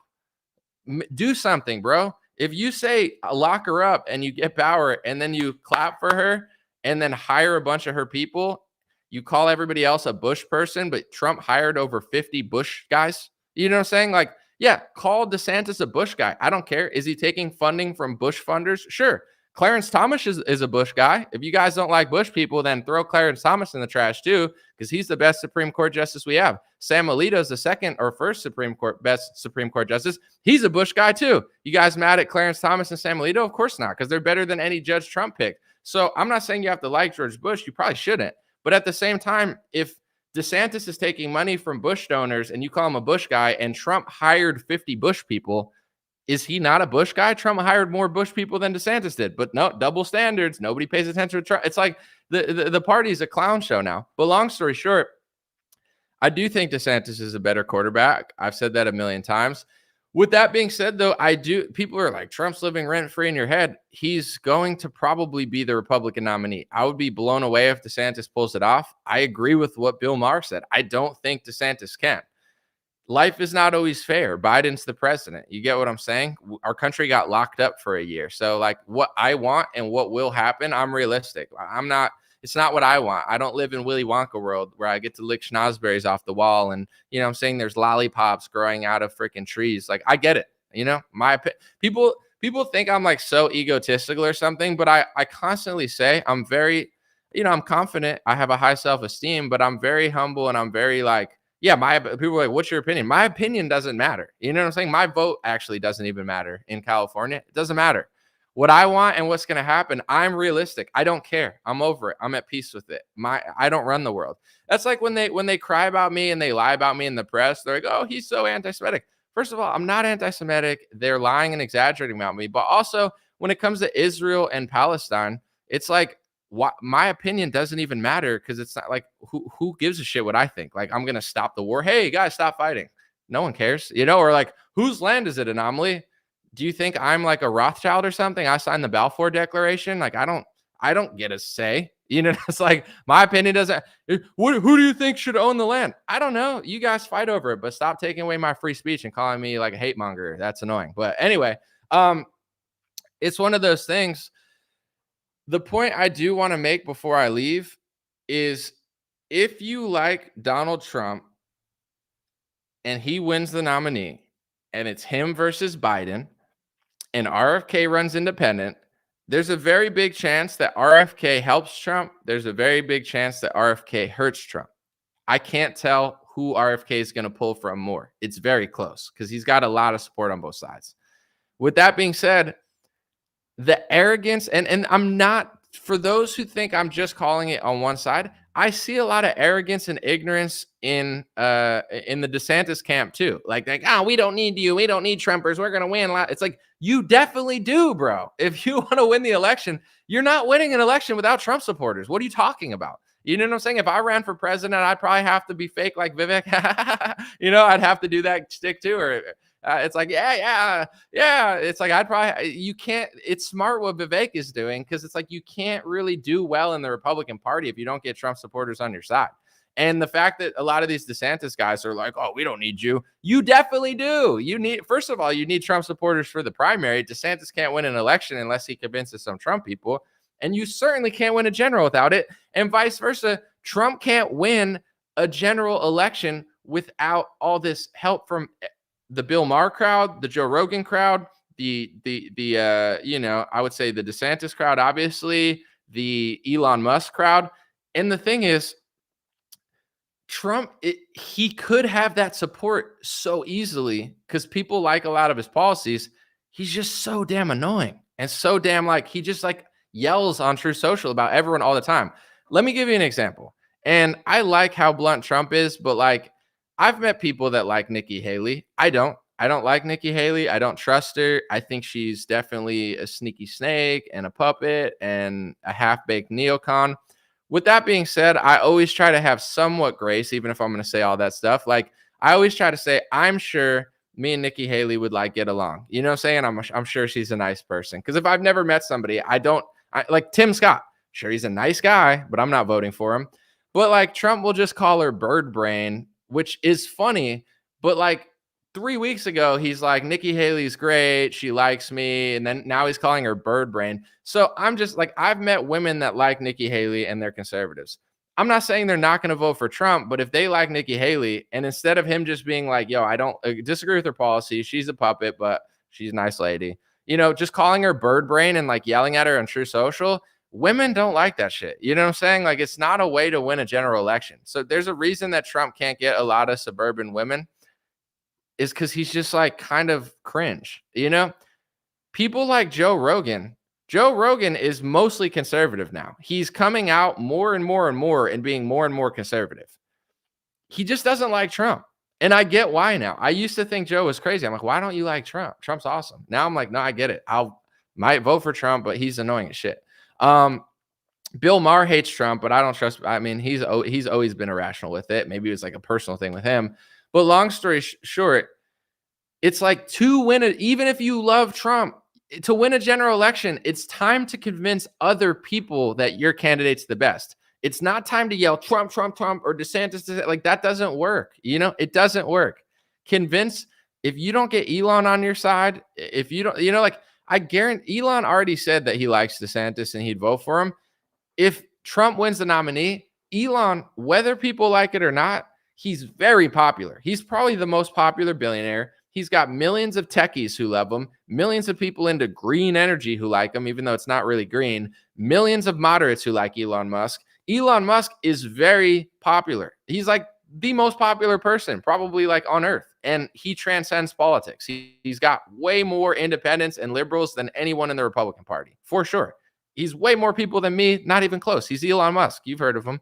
Speaker 2: Do something, bro. If you say lock her up and you get power and then you clap for her and then hire a bunch of her people, you call everybody else a Bush person, but Trump hired over 50 Bush guys. You know what I'm saying? Like, yeah, call DeSantis a Bush guy. I don't care. Is he taking funding from Bush funders? Sure. Clarence Thomas is a Bush guy. If you guys don't like Bush people, then throw Clarence Thomas in the trash too, because he's the best Supreme Court justice we have. Sam Alito is the second or first best Supreme Court justice. He's a Bush guy too. You guys mad at Clarence Thomas and Sam Alito? Of course not, because they're better than any Judge Trump picked. So I'm not saying you have to like George Bush. You probably shouldn't. But at the same time, if DeSantis is taking money from Bush donors and you call him a Bush guy and Trump hired 50 Bush people, is he not a Bush guy? Trump hired more Bush people than DeSantis did, but no, double standards. Nobody pays attention to Trump. It's like the party's a clown show now. But long story short, I do think DeSantis is a better quarterback. I've said that a million times. With that being said, though, people are like, Trump's living rent-free in your head. He's going to probably be the Republican nominee. I would be blown away if DeSantis pulls it off. I agree with what Bill Maher said. I don't think DeSantis can. Life is not always fair. Biden's the president. You get what I'm saying? Our country got locked up for a year. So like what I want and what will happen, I'm realistic. It's not what I want. I don't live in Willy Wonka world where I get to lick schnozberries off the wall and, you know what I'm saying, there's lollipops growing out of freaking trees. Like, I get it. You know, people think I'm like so egotistical or something, but I constantly say I'm very, I'm confident. I have a high self-esteem, but I'm very humble and I'm very like, yeah, people are like, what's your opinion? My opinion doesn't matter. You know what I'm saying? My vote actually doesn't even matter in California. It doesn't matter. What I want and what's going to happen, I'm realistic. I don't care. I'm over it. I'm at peace with it. I don't run the world. That's like when they cry about me and they lie about me in the press. They're like, oh, he's so anti-Semitic. First of all, I'm not anti-Semitic. They're lying and exaggerating about me. But also, when it comes to Israel and Palestine, it's like, my opinion doesn't even matter, because it's not like who gives a shit what I think. Like, I'm gonna stop the war. Hey guys, stop fighting. No one cares, or like, whose land is it, Anomaly? Do you think I'm like a Rothschild or something? I signed the Balfour Declaration. Like, I don't get a say. It's like, my opinion doesn't. Who do you think should own the land? I don't know. You guys fight over it, but stop taking away my free speech and calling me like a hate monger. That's annoying. But anyway, it's one of those things. The point I do want to make before I leave is, if you like Donald Trump and he wins the nominee and it's him versus Biden and RFK runs independent, there's a very big chance that RFK helps Trump. There's a very big chance that RFK hurts Trump. I can't tell who RFK is going to pull from more. It's very close because he's got a lot of support on both sides. With that being said, the arrogance, and I'm not, for those who think I'm just calling it on one side, I see a lot of arrogance and ignorance in the DeSantis camp too. Like, we don't need you. We don't need Trumpers. We're going to win. It's like, you definitely do, bro. If you want to win the election, you're not winning an election without Trump supporters. What are you talking about? You know what I'm saying? If I ran for president, I'd probably have to be fake like Vivek. I'd have to do that stick too. Or it's like, yeah. It's like, you can't, it's smart what Vivek is doing, because it's like, you can't really do well in the Republican Party if you don't get Trump supporters on your side. And the fact that a lot of these DeSantis guys are like, oh, we don't need you. You definitely do. First of all, you need Trump supporters for the primary. DeSantis can't win an election unless he convinces some Trump people. And you certainly can't win a general without it. And vice versa. Trump can't win a general election without all this help from the Bill Maher crowd, the Joe Rogan crowd, I would say the DeSantis crowd, obviously, the Elon Musk crowd. And the thing is, Trump, he could have that support so easily because people like a lot of his policies. He's just so damn annoying and so damn like he just like yells on True Social about everyone all the time. Let me give you an example. And I like how blunt Trump is, but like I've met people that like Nikki Haley. I don't. I don't like Nikki Haley. I don't trust her. I think she's definitely a sneaky snake and a puppet and a half-baked neocon. With that being said, I always try to have somewhat grace, even if I'm going to say all that stuff. Like, I always try to say, I'm sure me and Nikki Haley would like get along. You know what I'm saying? I'm sure she's a nice person. Because if I've never met somebody, I like Tim Scott. Sure, he's a nice guy, but I'm not voting for him. But like Trump will just call her bird brain, which is funny. But like 3 weeks ago, he's like, Nikki Haley's great. She likes me. And then now he's calling her bird brain. So I'm just like, I've met women that like Nikki Haley and they're conservatives. I'm not saying they're not going to vote for Trump, but if they like Nikki Haley and instead of him just being like, yo, I don't disagree with her policy, she's a puppet, but she's a nice lady, just calling her bird brain and like yelling at her on True Social, women don't like that shit. You know what I'm saying? Like, it's not a way to win a general election. So there's a reason that Trump can't get a lot of suburban women is because he's just like kind of cringe, People like Joe Rogan. Joe Rogan is mostly conservative now. He's coming out more and more and more and being more and more conservative. He just doesn't like Trump. And I get why now. I used to think Joe was crazy. I'm like, why don't you like Trump? Trump's awesome. Now I'm like, no, I get it. Might vote for Trump, but he's annoying as shit. Bill Maher hates Trump, but I don't trust. I mean, he's always been irrational with it. Maybe it was like a personal thing with him. But long story short, it's like to win it, even if you love Trump, to win a general election, it's time to convince other people that your candidate's the best. It's not time to yell Trump, Trump, Trump, or DeSantis. Like, that doesn't work. It doesn't work. Convince, if you don't get Elon on your side, if you don't, like, I guarantee Elon already said that he likes DeSantis and he'd vote for him. If Trump wins the nominee, Elon, whether people like it or not, he's very popular. He's probably the most popular billionaire. He's got millions of techies who love him, millions of people into green energy who like him, even though it's not really green, millions of moderates who like Elon Musk. Elon Musk is very popular. He's like the most popular person probably like on earth, and he transcends politics. He's got way more independents and liberals than anyone in the Republican Party, for sure. He's way more people than me, not even close. He's Elon Musk. You've heard of him.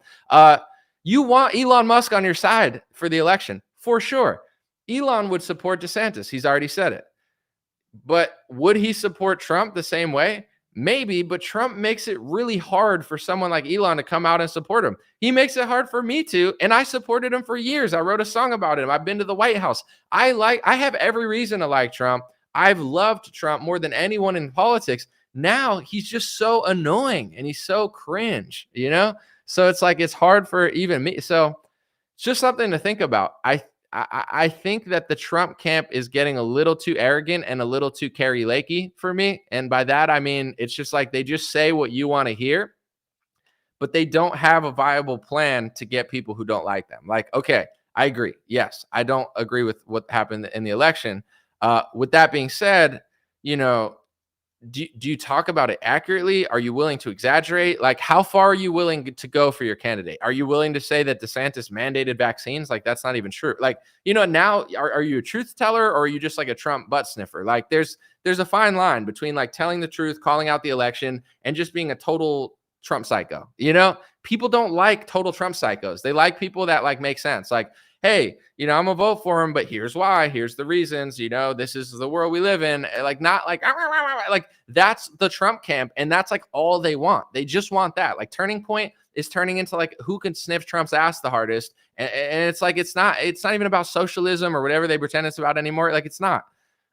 Speaker 2: You want Elon Musk on your side for the election, for sure. Elon would support DeSantis. He's already said it. But would he support Trump the same way? Maybe, but Trump makes it really hard for someone like Elon to come out and support him. He makes it hard for me to, and I supported him for years. I wrote a song about him. I've been to the White House. I have every reason to like Trump. I've loved Trump more than anyone in politics. Now he's just so annoying and he's so cringe, So it's like, it's hard for even me. So it's just something to think about. I think that the Trump camp is getting a little too arrogant and a little too Carrie Lakey for me. And by that, I mean, it's just like they just say what you want to hear, but they don't have a viable plan to get people who don't like them. Like, okay, I agree. Yes, I don't agree with what happened in the election. With that being said, do you talk about it accurately? Are you willing to exaggerate? Like, how far are you willing to go for your candidate? Are you willing to say that DeSantis mandated vaccines? Like, that's not even true. Like, now are you a truth teller or are you just like a Trump butt sniffer? Like, there's a fine line between like telling the truth, calling out the election, and just being a total Trump psycho. People don't like total Trump psychos. They like people that like make sense. Like, hey, I'm gonna vote for him, but here's why, here's the reasons, this is the world we live in. Like, not like that's the Trump camp. And that's like all they want. They just want that. Like, Turning Point is turning into like who can sniff Trump's ass the hardest. And it's like, it's not even about socialism or whatever they pretend it's about anymore. Like, it's not.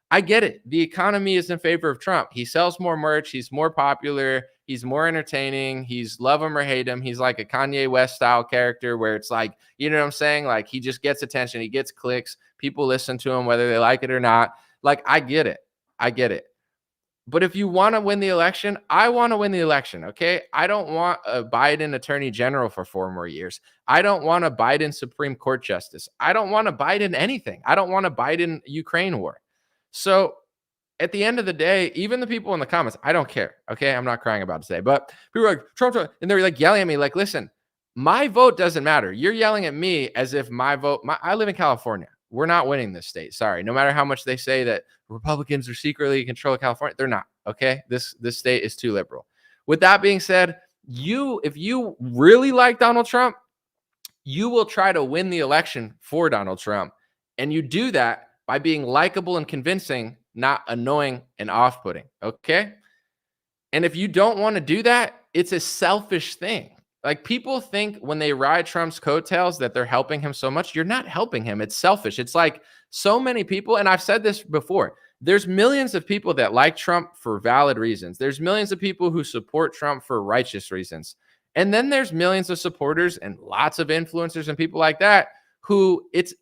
Speaker 2: I get it. The economy is in favor of Trump. He sells more merch. He's more popular. He's more entertaining. He's love him or hate him. He's like a Kanye West style character where it's like, you know what I'm saying? Like, he just gets attention. He gets clicks. People listen to him, whether they like it or not. Like, I get it. But if you want to win the election, I want to win the election, okay? I don't want a Biden attorney general for 4 more years. I don't want a Biden Supreme Court justice. I don't want a Biden anything. I don't want a Biden Ukraine war. So at the end of the day, even the people in the comments, I don't care. Okay. I'm not crying about it today, but people are like, Trump, and they're like yelling at me, like, listen, My vote doesn't matter. You're yelling at me as if my vote, I live in California. We're not winning this state. Sorry. No matter how much they say that Republicans are secretly in control of California, they're not. Okay. This state is too liberal. With that being said, if you really like Donald Trump, you will try to win the election for Donald Trump. And you do that by being likable and convincing, not annoying and off-putting. Okay. And if you don't want to do that, it's a selfish thing. Like, people think when they ride Trump's coattails that they're helping him so much. You're not helping him. It's selfish. It's like so many people, and I've said this before, there's millions of people that like Trump for valid reasons. There's millions of people who support Trump for righteous reasons. And then there's millions of supporters and lots of influencers and people like that who it's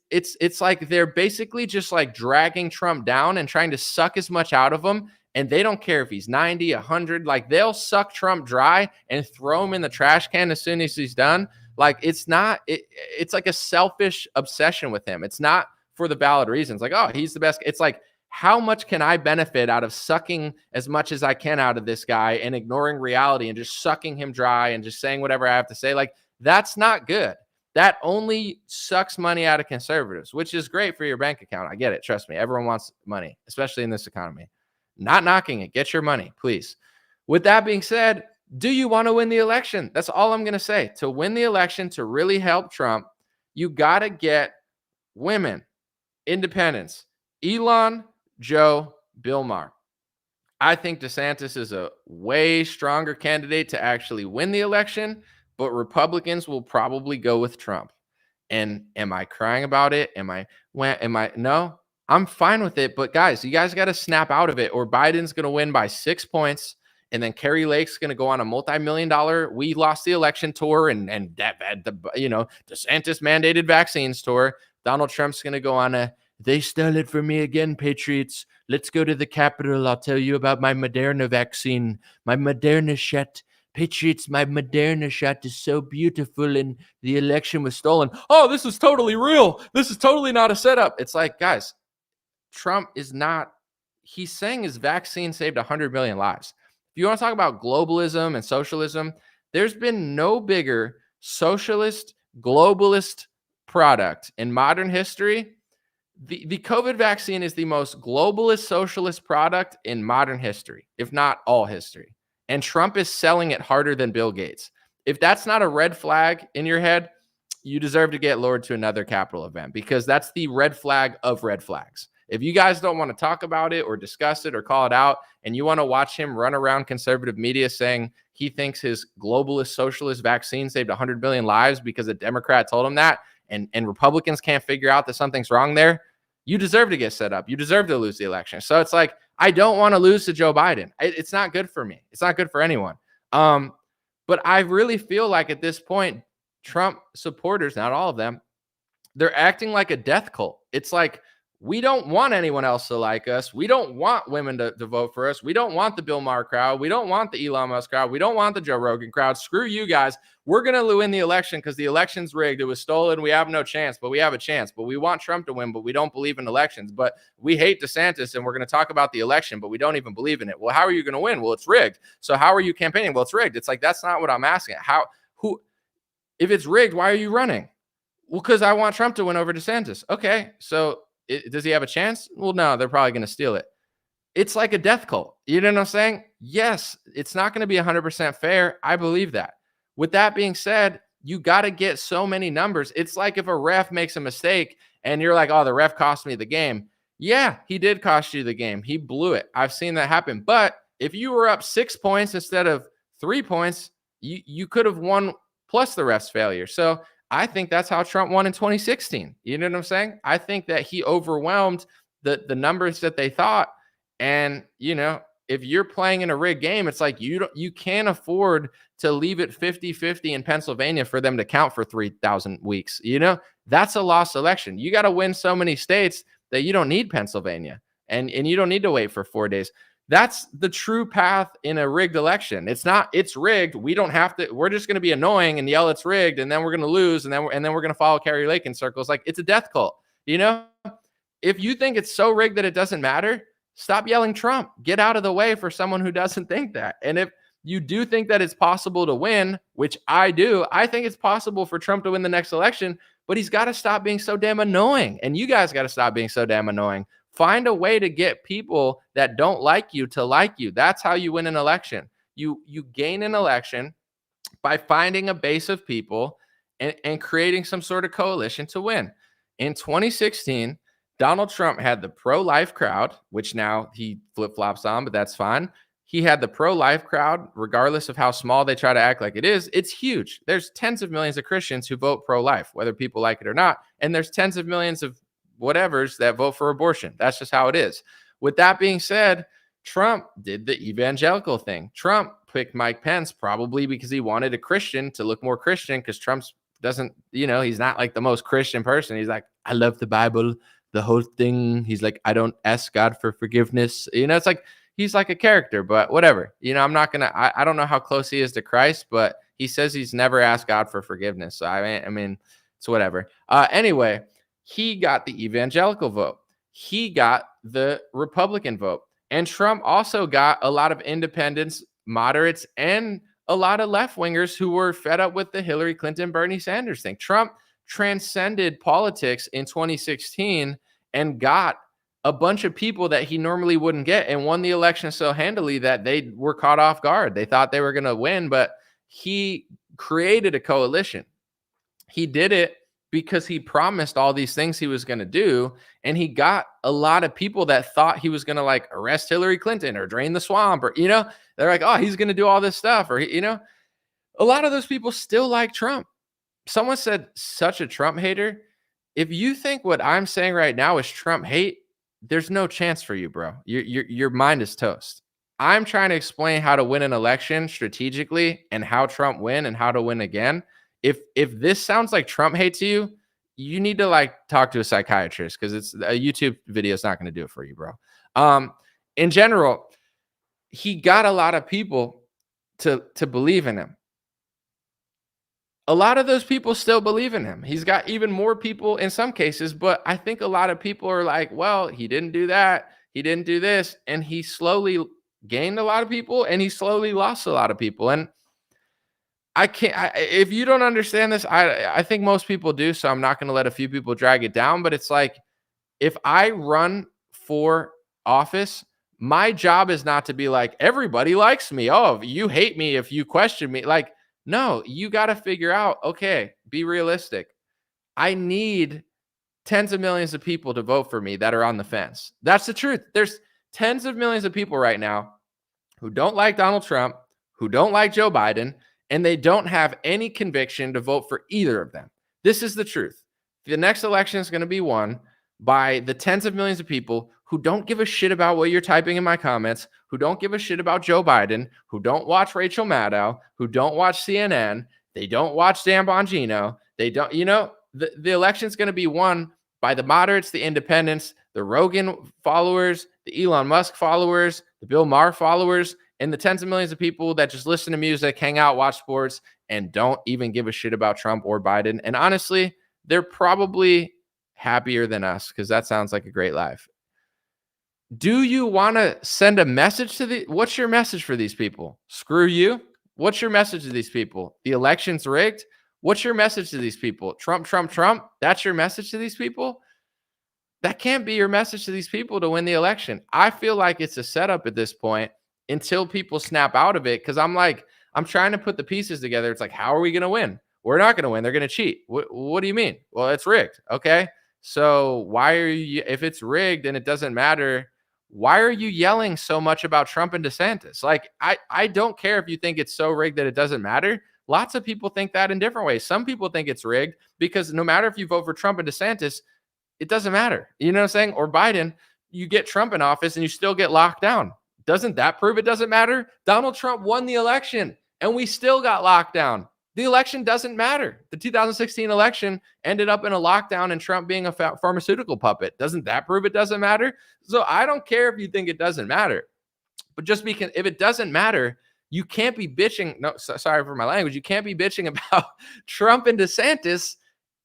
Speaker 2: like they're basically just like dragging Trump down and trying to suck as much out of him. And they don't care if he's 90, 100. Like, they'll suck Trump dry and throw him in the trash can as soon as he's done. Like, it's like a selfish obsession with him. It's not for the valid reasons. Like, oh, he's the best. It's like, how much can I benefit out of sucking as much as I can out of this guy and ignoring reality and just sucking him dry and just saying whatever I have to say? Like, that's not good. That only sucks money out of conservatives, which is great for your bank account. I get it. Trust me. Everyone wants money, especially in this economy. Not knocking it. Get your money, please. With that being said, do you want to win the election? That's all I'm going to say. To win the election, to really help Trump, you got to get women, independents, Elon, Joe, Bill Maher. I think DeSantis is a way stronger candidate to actually win the election, but Republicans will probably go with Trump. And am I crying about it? No. I'm fine with it, but guys, you guys got to snap out of it, or Biden's going to win by 6 points, and then Kerry Lake's going to go on a multi-million-dollar "we lost the election" tour, and DeSantis mandated vaccines tour. Donald Trump's going to go on a "they stole it from me again, patriots. Let's go to the Capitol. I'll tell you about my Moderna vaccine, my Moderna shot. Patriots, my Moderna shot is so beautiful, and the election was stolen. Oh, this is totally real. This is totally not a setup." It's like, guys, Trump is not, he's saying his vaccine saved 100 million lives. If you want to talk about globalism and socialism, there's been no bigger socialist, globalist product in modern history. The COVID vaccine is the most globalist, socialist product in modern history, if not all history. And Trump is selling it harder than Bill Gates. If that's not a red flag in your head, you deserve to get lured to another Capitol event, because that's the red flag of red flags. If you guys don't want to talk about it or discuss it or call it out, and you want to watch him run around conservative media saying he thinks his globalist socialist vaccine saved 100 million lives because a Democrat told him that, and Republicans can't figure out that something's wrong there, you deserve to get set up. You deserve to lose the election. So it's like, I don't want to lose to Joe Biden. It's not good for me. It's not good for anyone. But I really feel like at this point, Trump supporters, not all of them, they're acting like a death cult. It's like, we don't want anyone else to like us. We don't want women to vote for us. We don't want the Bill Maher crowd. We don't want the Elon Musk crowd. We don't want the Joe Rogan crowd. Screw you guys. We're going to win the election because the election's rigged. It was stolen. We have no chance, but we have a chance. But we want Trump to win, but we don't believe in elections. But we hate DeSantis, and we're going to talk about the election, but we don't even believe in it. Well, how are you going to win? Well, it's rigged. So how are you campaigning? Well, it's rigged. It's like, that's not what I'm asking. If it's rigged, why are you running? Well, because I want Trump to win over DeSantis. Okay, so does he have a chance? Well, no, they're probably going to steal it. It's like a death cult. You know what I'm saying? Yes, it's not going to be 100% fair. I believe that. With that being said, you got to get so many numbers. It's like if a ref makes a mistake and you're like, oh, the ref cost me the game. Yeah, he did cost you the game. He blew it. I've seen that happen. But if you were up 6 points instead of 3 points, you could have won plus the ref's failure. So I think that's how Trump won in 2016. You know what I'm saying? I think that he overwhelmed the numbers that they thought. And, if you're playing in a rigged game, it's like you can't afford to leave it 50-50 in Pennsylvania for them to count for 3,000 weeks. That's a lost election. You got to win so many states that you don't need Pennsylvania, and you don't need to wait for 4 days. That's the true path in a rigged election. It's rigged. We don't have to, we're just going to be annoying and yell it's rigged, and then we're going to lose, and then we're going to follow Kerry Lake in circles. Like, it's a death cult. If you think it's so rigged that it doesn't matter, stop yelling Trump. Get out of the way for someone who doesn't think that. And if you do think that it's possible to win, which I do. I think it's possible for Trump to win the next election, but he's got to stop being so damn annoying. And you guys got to stop being so damn annoying. Find a way to get people that don't like you to like you. That's how you win an election. You gain an election by finding a base of people and creating some sort of coalition to win. In 2016, Donald Trump had the pro-life crowd, which now he flip-flops on, but that's fine. He had the pro-life crowd, regardless of how small they try to act like it is. It's huge. There's tens of millions of Christians who vote pro-life, whether people like it or not. And there's tens of millions of whatevers that vote for abortion. That's just how it is. With that being said, Trump did the evangelical thing. Trump picked Mike Pence probably because he wanted a Christian to look more Christian, because Trump's doesn't, he's not like the most Christian person. He's like, I love the Bible, the whole thing. He's like, I don't ask God for forgiveness. It's like, he's like a character, but whatever. I'm not going to, I don't know how close he is to Christ, but he says he's never asked God for forgiveness. So I mean, it's whatever. Anyway, he got the evangelical vote. He got the Republican vote. And Trump also got a lot of independents, moderates, and a lot of left-wingers who were fed up with the Hillary Clinton, Bernie Sanders thing. Trump transcended politics in 2016 and got a bunch of people that he normally wouldn't get, and won the election so handily that they were caught off guard. They thought they were going to win, but he created a coalition. He did it because he promised all these things he was going to do, and he got a lot of people that thought he was going to like arrest Hillary Clinton or drain the swamp, or they're like, oh, he's going to do all this stuff, or a lot of those people still like Trump. Someone said, such a Trump hater. If you think what I'm saying right now is Trump hate, there's no chance for you, bro. Your mind is toast. I'm trying to explain how to win an election strategically and how Trump win and how to win again. If this sounds like Trump hate to you, you need to like talk to a psychiatrist, because it's a YouTube video is not going to do it for you, bro. In general, he got a lot of people to believe in him. A lot of those people still believe in him. He's got even more people in some cases, but I think a lot of people are like, well, he didn't do that. He didn't do this. And he slowly gained a lot of people, and he slowly lost a lot of people. And if you don't understand this, I think most people do, so I'm not going to let a few people drag it down. But it's like, if I run for office, my job is not to be like, everybody likes me. Oh, you hate me if you question me. Like, no, you got to figure out, okay, be realistic. I need tens of millions of people to vote for me that are on the fence. That's the truth. There's tens of millions of people right now who don't like Donald Trump, who don't like Joe Biden, and they don't have any conviction to vote for either of them. This is the truth. The next election is going to be won by the tens of millions of people who don't give a shit about what you're typing in my comments, who don't give a shit about Joe Biden, who don't watch Rachel Maddow, who don't watch CNN, they don't watch Dan Bongino, they don't, the election's going to be won by the moderates, the independents, the Rogan followers, the Elon Musk followers, the Bill Maher followers, and the tens of millions of people that just listen to music, hang out, watch sports, and don't even give a shit about Trump or Biden. And honestly, they're probably happier than us, because that sounds like a great life. Do you want to send a message to what's your message for these people? Screw you. What's your message to these people? The election's rigged. What's your message to these people? Trump, Trump, Trump. That's your message to these people? That can't be your message to these people to win the election. I feel like it's a setup at this point until people snap out of it, because I'm trying to put the pieces together. It's like, how are we going to win? We're not going to win. They're going to cheat. What do you mean? Well, it's rigged. Okay. So why are you, if it's rigged and it doesn't matter, why are you yelling so much about Trump and DeSantis? Like, I don't care if you think it's so rigged that it doesn't matter. Lots of people think that in different ways. Some people think it's rigged because no matter if you vote for Trump and DeSantis, it doesn't matter. You know what I'm saying? Or Biden, you get Trump in office and you still get locked down. Doesn't that prove it doesn't matter? Donald Trump won the election and we still got locked down. The election doesn't matter. The 2016 election ended up in a lockdown and Trump being a pharmaceutical puppet. Doesn't that prove it doesn't matter? So I don't care if you think it doesn't matter. But just because if it doesn't matter, you can't be bitching. No, sorry for my language. You can't be bitching about Trump and DeSantis.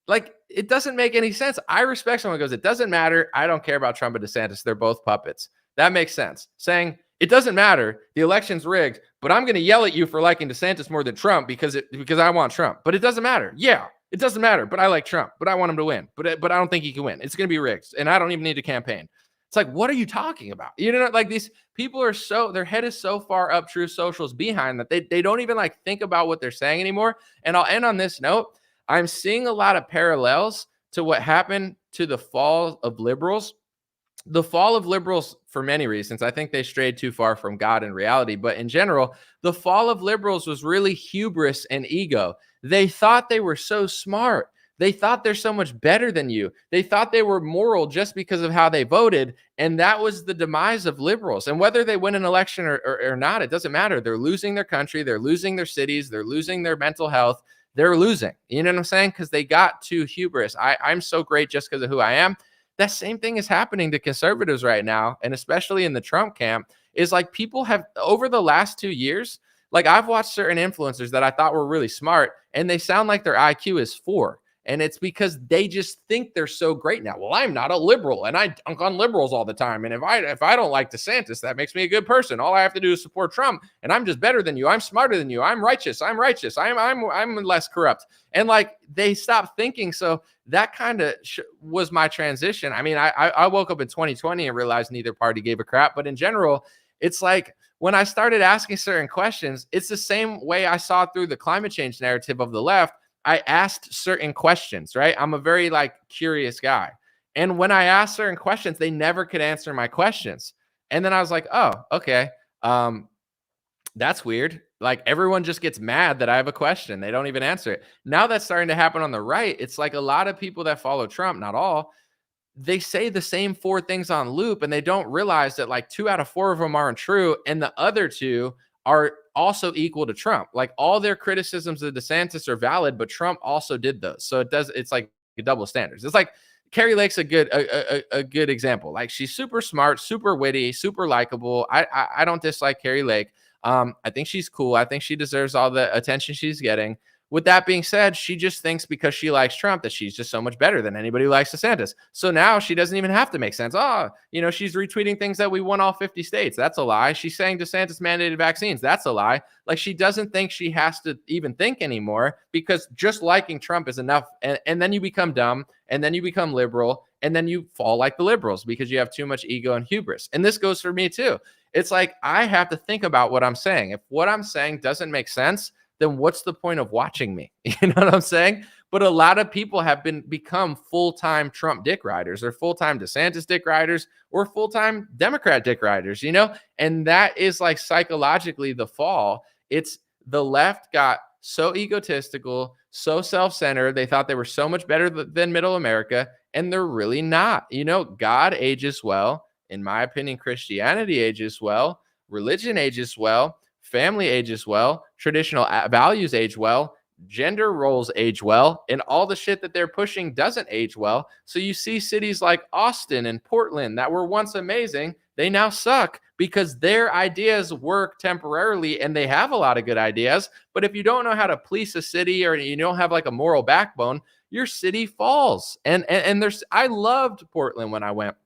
Speaker 2: Like, it doesn't make any sense. I respect someone who goes, it doesn't matter. I don't care about Trump and DeSantis. They're both puppets. That makes sense. Saying It doesn't matter. The election's rigged, but I'm going to yell at you for liking DeSantis more than Trump because I want Trump. But it doesn't matter. Yeah, it doesn't matter. But I like Trump. But I want him to win. But I don't think he can win. It's going to be rigged, and I don't even need to campaign. It's like, what are you talking about? You know, like these people are their head is so far up Truth Social's behind that they don't even like think about what they're saying anymore. And I'll end on this note. I'm seeing a lot of parallels to what happened to the fall of liberals. The fall of liberals, for many reasons, I think they strayed too far from God and reality. But in general, the fall of liberals was really hubris and ego. They thought they were so smart. They thought they're so much better than you. They thought they were moral just because of how they voted. And that was the demise of liberals. And whether they win an election or not, it doesn't matter. They're losing their country. They're losing their cities. They're losing their mental health. They're losing. You know what I'm saying? Because they got too hubris. I'm so great just because of who I am. That same thing is happening to conservatives right now, and especially in the Trump camp, is like people have, over the last 2 years, like I've watched certain influencers that I thought were really smart, and they sound like their IQ is 4. And it's because they just think they're so great now. Well, I'm not a liberal, and I dunk on liberals all the time. And if I don't like DeSantis, that makes me a good person. All I have to do is support Trump, and I'm just better than you. I'm smarter than you. I'm righteous. I'm less corrupt. And like they stopped thinking. So that kind of was my transition. I mean, I woke up in 2020 and realized neither party gave a crap. But in general, it's like when I started asking certain questions, it's the same way I saw through the climate change narrative of the left. I asked certain questions, right? I'm a very like curious guy. And when I asked certain questions, they never could answer my questions. And then I was like, oh, okay. That's weird. Like everyone just gets mad that I have a question. They don't even answer it. Now that's starting to happen on the right. It's like a lot of people that follow Trump, not all, they say the same 4 things on loop, and they don't realize that like 2 out of 4 of them aren't true. And the other 2 are also equal to Trump. Like all their criticisms of DeSantis are valid, but Trump also did those. So it's like double standards. It's like Carrie Lake's a good example. Like she's super smart, super witty, super likable. I don't dislike Carrie Lake. I think she's cool. I think she deserves all the attention she's getting. With that being said, she just thinks because she likes Trump that she's just so much better than anybody who likes DeSantis. So now she doesn't even have to make sense. Oh, you know, she's retweeting things that we won all 50 states. That's a lie. She's saying DeSantis mandated vaccines. That's a lie. Like she doesn't think she has to even think anymore because just liking Trump is enough. And then you become dumb, and then you become liberal, and then you fall like the liberals because you have too much ego and hubris. And this goes for me too. It's like I have to think about what I'm saying. If what I'm saying doesn't make sense, then what's the point of watching me? You know what I'm saying? But a lot of people have become full-time Trump dick riders or full-time DeSantis dick riders or full-time Democrat dick riders, you know? And that is like psychologically the fall. It's the left got so egotistical, so self-centered. They thought they were so much better than middle America, and they're really not. You know, God ages well. In my opinion, Christianity ages well. Religion ages well. Family ages well, traditional values age well, gender roles age well, and all the shit that they're pushing doesn't age well. So you see cities like Austin and Portland that were once amazing, they now suck because their ideas work temporarily and they have a lot of good ideas. But if you don't know how to police a city or you don't have like a moral backbone, your city falls. And I loved Portland when I went.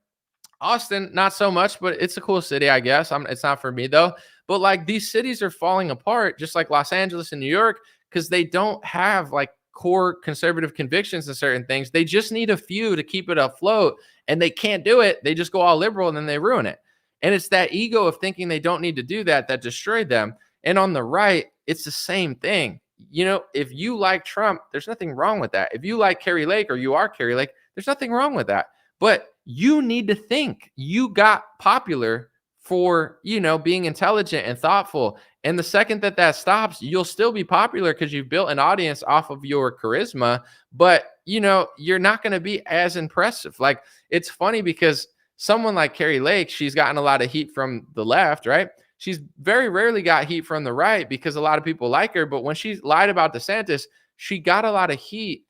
Speaker 2: Austin, not so much, but it's a cool city, I guess. It's not for me though. But like these cities are falling apart, just like Los Angeles and New York, because they don't have like core conservative convictions in certain things. They just need a few to keep it afloat, and they can't do it. They just go all liberal and then they ruin it. And it's that ego of thinking they don't need to do that destroyed them. And on the right, it's the same thing. You know, if you like Trump, there's nothing wrong with that. If you like Carrie Lake or you are Carrie Lake, there's nothing wrong with that. But you need to think. You got popular for, you know, being intelligent and thoughtful. And the second that stops, you'll still be popular because you've built an audience off of your charisma, but, you know, you're not going to be as impressive. Like, it's funny because someone like Carrie Lake, she's gotten a lot of heat from the left, right? She's very rarely got heat from the right because a lot of people like her. But when she lied about DeSantis, she got a lot of heat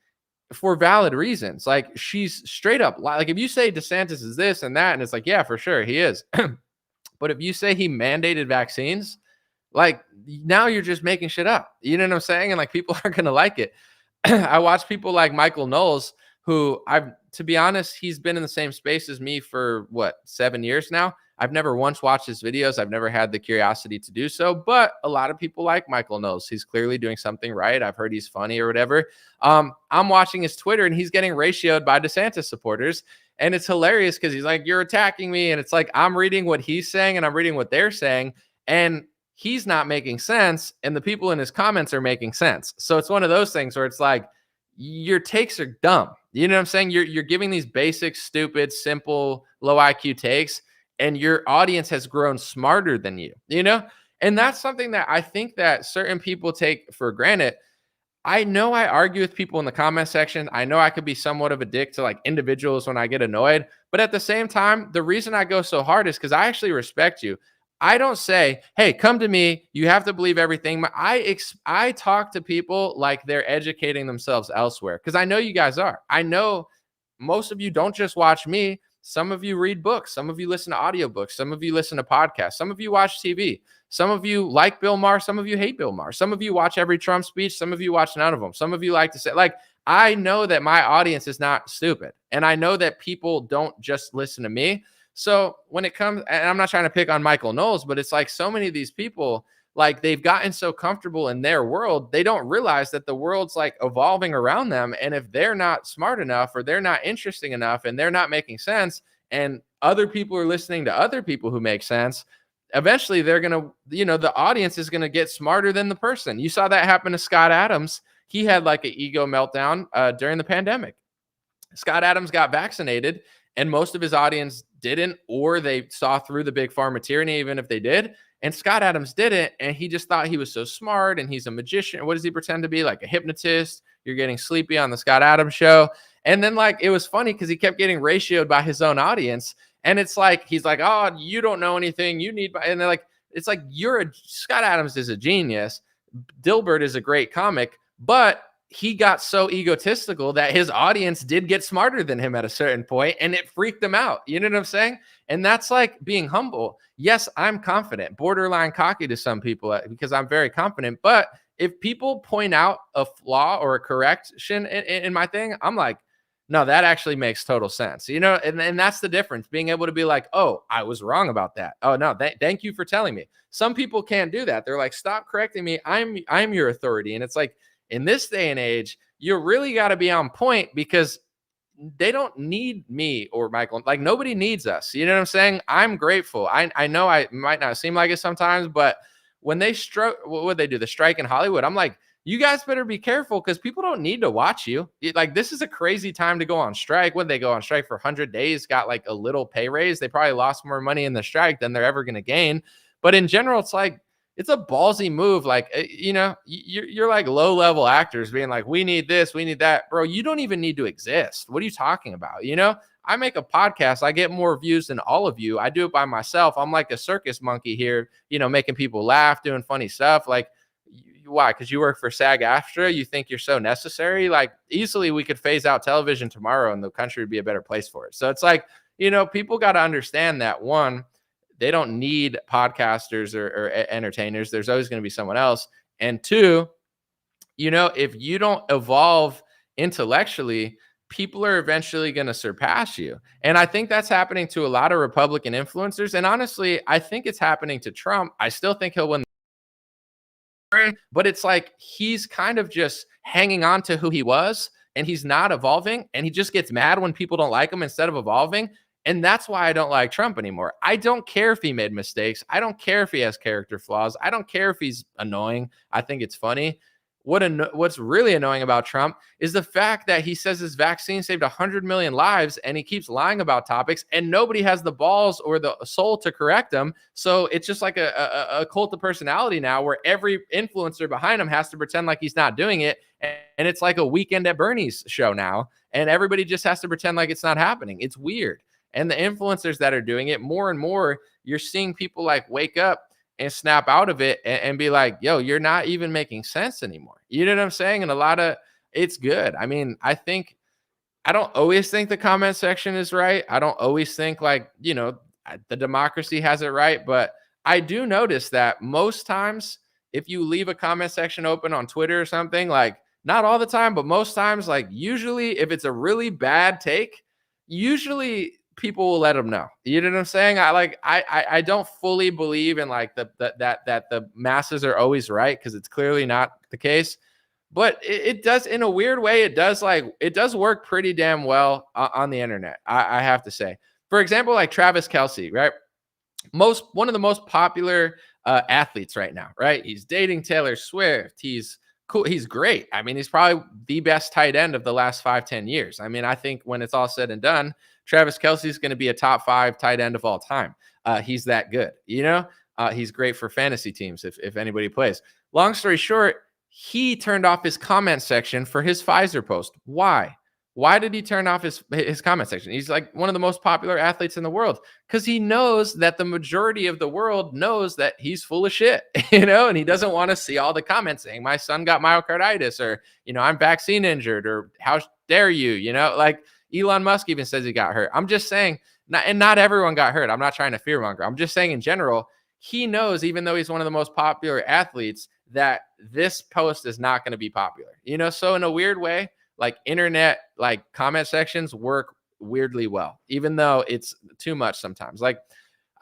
Speaker 2: for valid reasons. Like, she's straight up, like, if you say DeSantis is this and that, and it's like, yeah, for sure, he is. But if you say he mandated vaccines, like, now you're just making shit up. You know what I'm saying? And like, people aren't going to like it. I watch people like Michael Knowles, who to be honest, he's been in the same space as me for 7 years now. I've never once watched his videos. I've never had the curiosity to do so, but a lot of people like Michael Knowles. He's clearly doing something right. I've heard he's funny or whatever. I'm watching his Twitter and he's getting ratioed by DeSantis supporters. And it's hilarious because he's like, you're attacking me. And it's like, I'm reading what he's saying and I'm reading what they're saying. And he's not making sense. And the people in his comments are making sense. So it's one of those things where it's like, your takes are dumb. You know what I'm saying? You're giving these basic, stupid, simple, low IQ takes, and your audience has grown smarter than you, you know? And that's something that I think that certain people take for granted. I know I argue with people in the comment section. I know I could be somewhat of a dick to like individuals when I get annoyed. But at the same time, the reason I go so hard is because I actually respect you. I don't say, hey, come to me. You have to believe everything. I talk to people like they're educating themselves elsewhere because I know you guys are. I know most of you don't just watch me. Some of you read books. Some of you listen to audiobooks. Some of you listen to podcasts. Some of you watch TV. Some of you like Bill Maher. Some of you hate Bill Maher. Some of you watch every Trump speech. Some of you watch none of them. Some of you like to say, like, I know that my audience is not stupid. And I know that people don't just listen to me. So when it comes, and I'm not trying to pick on Michael Knowles, but it's like so many of these people, like they've gotten so comfortable in their world, they don't realize that the world's like evolving around them. And if they're not smart enough or they're not interesting enough and they're not making sense and other people are listening to other people who make sense, eventually they're going to, the audience is going to get smarter than the person. You saw that happen to Scott Adams. He had like an ego meltdown during the pandemic. Scott Adams got vaccinated and most of his audience didn't, or they saw through the big pharma tyranny, even if they did. And Scott Adams didn't. And he just thought he was so smart and he's a magician. What does he pretend to be? Like a hypnotist? You're getting sleepy on the Scott Adams show. And then like, it was funny because he kept getting ratioed by his own audience. And it's like, he's like, oh, you don't know anything. You need, and they're like, it's like, Scott Adams is a genius. Dilbert is a great comic, but he got so egotistical that his audience did get smarter than him at a certain point and it freaked them out. You know what I'm saying? And that's like being humble. Yes, I'm confident, borderline cocky to some people because I'm very confident. But if people point out a flaw or a correction in my thing, I'm like, no, that actually makes total sense. And that's the difference. Being able to be like, oh, I was wrong about that. Oh, no, thank you for telling me. Some people can't do that. They're like, stop correcting me. I'm your authority. And it's like, in this day and age, you really got to be on point because they don't need me or Michael. Like nobody needs us. You know what I'm saying? I'm grateful. I know I might not seem like it sometimes, but when they what would they do? The strike in Hollywood. I'm like, you guys better be careful because people don't need to watch you. Like this is a crazy time to go on strike. When they go on strike for 100 days, got like a little pay raise. They probably lost more money in the strike than they're ever going to gain. But in general, it's like, it's a ballsy move. Like, you're like low level actors being like, we need this, we need that. Bro, you don't even need to exist. What are you talking about? I make a podcast. I get more views than all of you. I do it by myself. I'm like a circus monkey here, making people laugh, doing funny stuff. Like, why? Because you work for SAG-AFTRA? You think you're so necessary? Like, easily we could phase out television tomorrow and the country would be a better place for it. So it's like, people got to understand that one, they don't need podcasters or entertainers. There's always going to be someone else. And two, if you don't evolve intellectually, people are eventually going to surpass you. And I think that's happening to a lot of Republican influencers. And honestly, I think it's happening to Trump. I still think he'll win. But it's like he's kind of just hanging on to who he was and he's not evolving. And he just gets mad when people don't like him instead of evolving. And that's why I don't like Trump anymore. I don't care if he made mistakes. I don't care if he has character flaws. I don't care if he's annoying. I think it's funny. What's really annoying about Trump is the fact that he says his vaccine saved 100 million lives and he keeps lying about topics and nobody has the balls or the soul to correct him. So it's just like a cult of personality now where every influencer behind him has to pretend like he's not doing it. And it's like a Weekend at Bernie's show now. And everybody just has to pretend like it's not happening. It's weird. And the influencers that are doing it more and more, you're seeing people like wake up and snap out of it and be like, yo, you're not even making sense anymore. You know what I'm saying? And it's good. I mean, I don't always think the comment section is right. I don't always think like, the democracy has it right. But I do notice that most times if you leave a comment section open on Twitter or something, like not all the time, but most times, like usually if it's a really bad take, usually people will let them know. You know what I'm saying? I don't fully believe in like that the masses are always right, because it's clearly not the case. But it does, in a weird way, it does work pretty damn well on the internet. I have to say. For example, like Travis Kelce, right? One of the most popular athletes right now, right? He's dating Taylor Swift. He's cool. He's great. I mean, he's probably the best tight end of the last 5-10 years. I mean, I think when it's all said and done, Travis Kelce is going to be a top 5 tight end of all time. He's that good, you know. He's great for fantasy teams if anybody plays. Long story short, he turned off his comment section for his Pfizer post. Why? Why did he turn off his comment section? He's like one of the most popular athletes in the world, because he knows that the majority of the world knows that he's full of shit, you know, and he doesn't want to see all the comments saying my son got myocarditis, or, you know, I'm vaccine injured, or how dare you, you know, like Elon Musk even says he got hurt. I'm just saying, not everyone got hurt. I'm not trying to fearmonger. I'm just saying in general, he knows, even though he's one of the most popular athletes, that this post is not going to be popular, you know? So in a weird way, like internet, like comment sections work weirdly well, even though it's too much sometimes. Like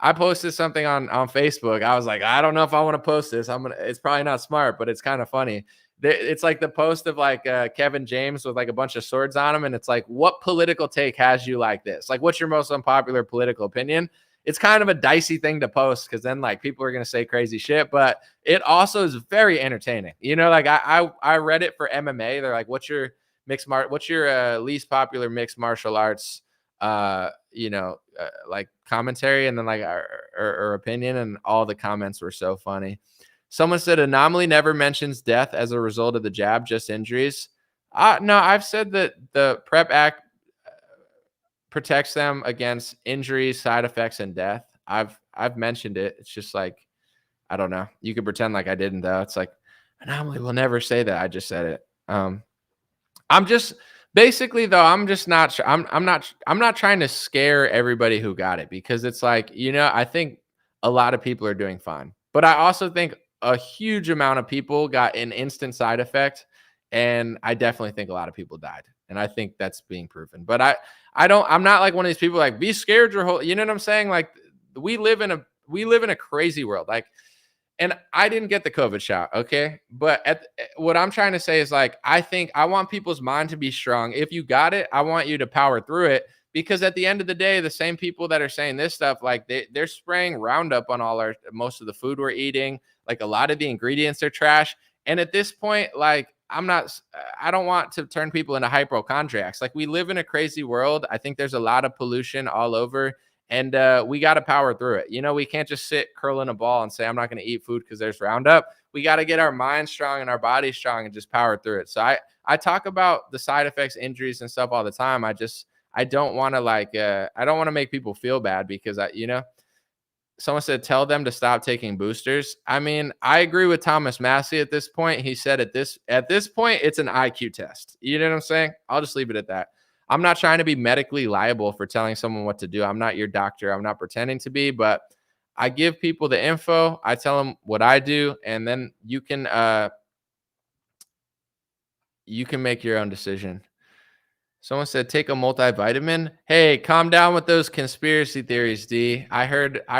Speaker 2: I posted something on Facebook. I was like, I don't know if I want to post this. It's probably not smart, but it's kind of funny. It's like the post of like Kevin James with like a bunch of swords on him. And it's like, what political take has you like this? Like, what's your most unpopular political opinion? It's kind of a dicey thing to post, because then like people are going to say crazy shit, but it also is very entertaining. You know, like I read it for MMA. They're like, what's your least popular mixed martial arts, like commentary, and then like our opinion, and all the comments were so funny. Someone said anomaly never mentions death as a result of the jab, just injuries. No, I've said that the PrEP Act protects them against injuries, side effects, and death. I've mentioned it. It's just like, I don't know. You could pretend like I didn't, though. It's like anomaly will never say that. I just said it. I'm just basically, though, I'm just not I'm not trying to scare everybody who got it, because it's like, you know, I think a lot of people are doing fine, but I also think a huge amount of people got an instant side effect, and I definitely think a lot of people died, and I think that's being proven. But I'm not like one of these people like be scared your whole, you know what I'm saying? Like we live in a crazy world. Like, and I didn't get the COVID shot, okay? But what I'm trying to say is like, I want people's mind to be strong. If you got it, I want you to power through it, because at the end of the day, the same people that are saying this stuff, like they're spraying Roundup on most of the food we're eating. Like a lot of the ingredients are trash. And at this point, like I don't want to turn people into hypochondriacs. Like we live in a crazy world. I think there's a lot of pollution all over. And we got to power through it. You know, we can't just sit, curl in a ball, and say, I'm not going to eat food because there's Roundup. We got to get our mind strong and our body strong and just power through it. So I talk about the side effects, injuries, and stuff all the time. I don't want to I don't want to make people feel bad, because someone said, tell them to stop taking boosters. I mean, I agree with Thomas Massey at this point. He said at this point, it's an IQ test. You know what I'm saying? I'll just leave it at that. I'm not trying to be medically liable for telling someone what to do. I'm not your doctor. I'm not pretending to be, but I give people the info. I tell them what I do, and then you can make your own decision. Someone said, take a multivitamin. Hey, calm down with those conspiracy theories, D. I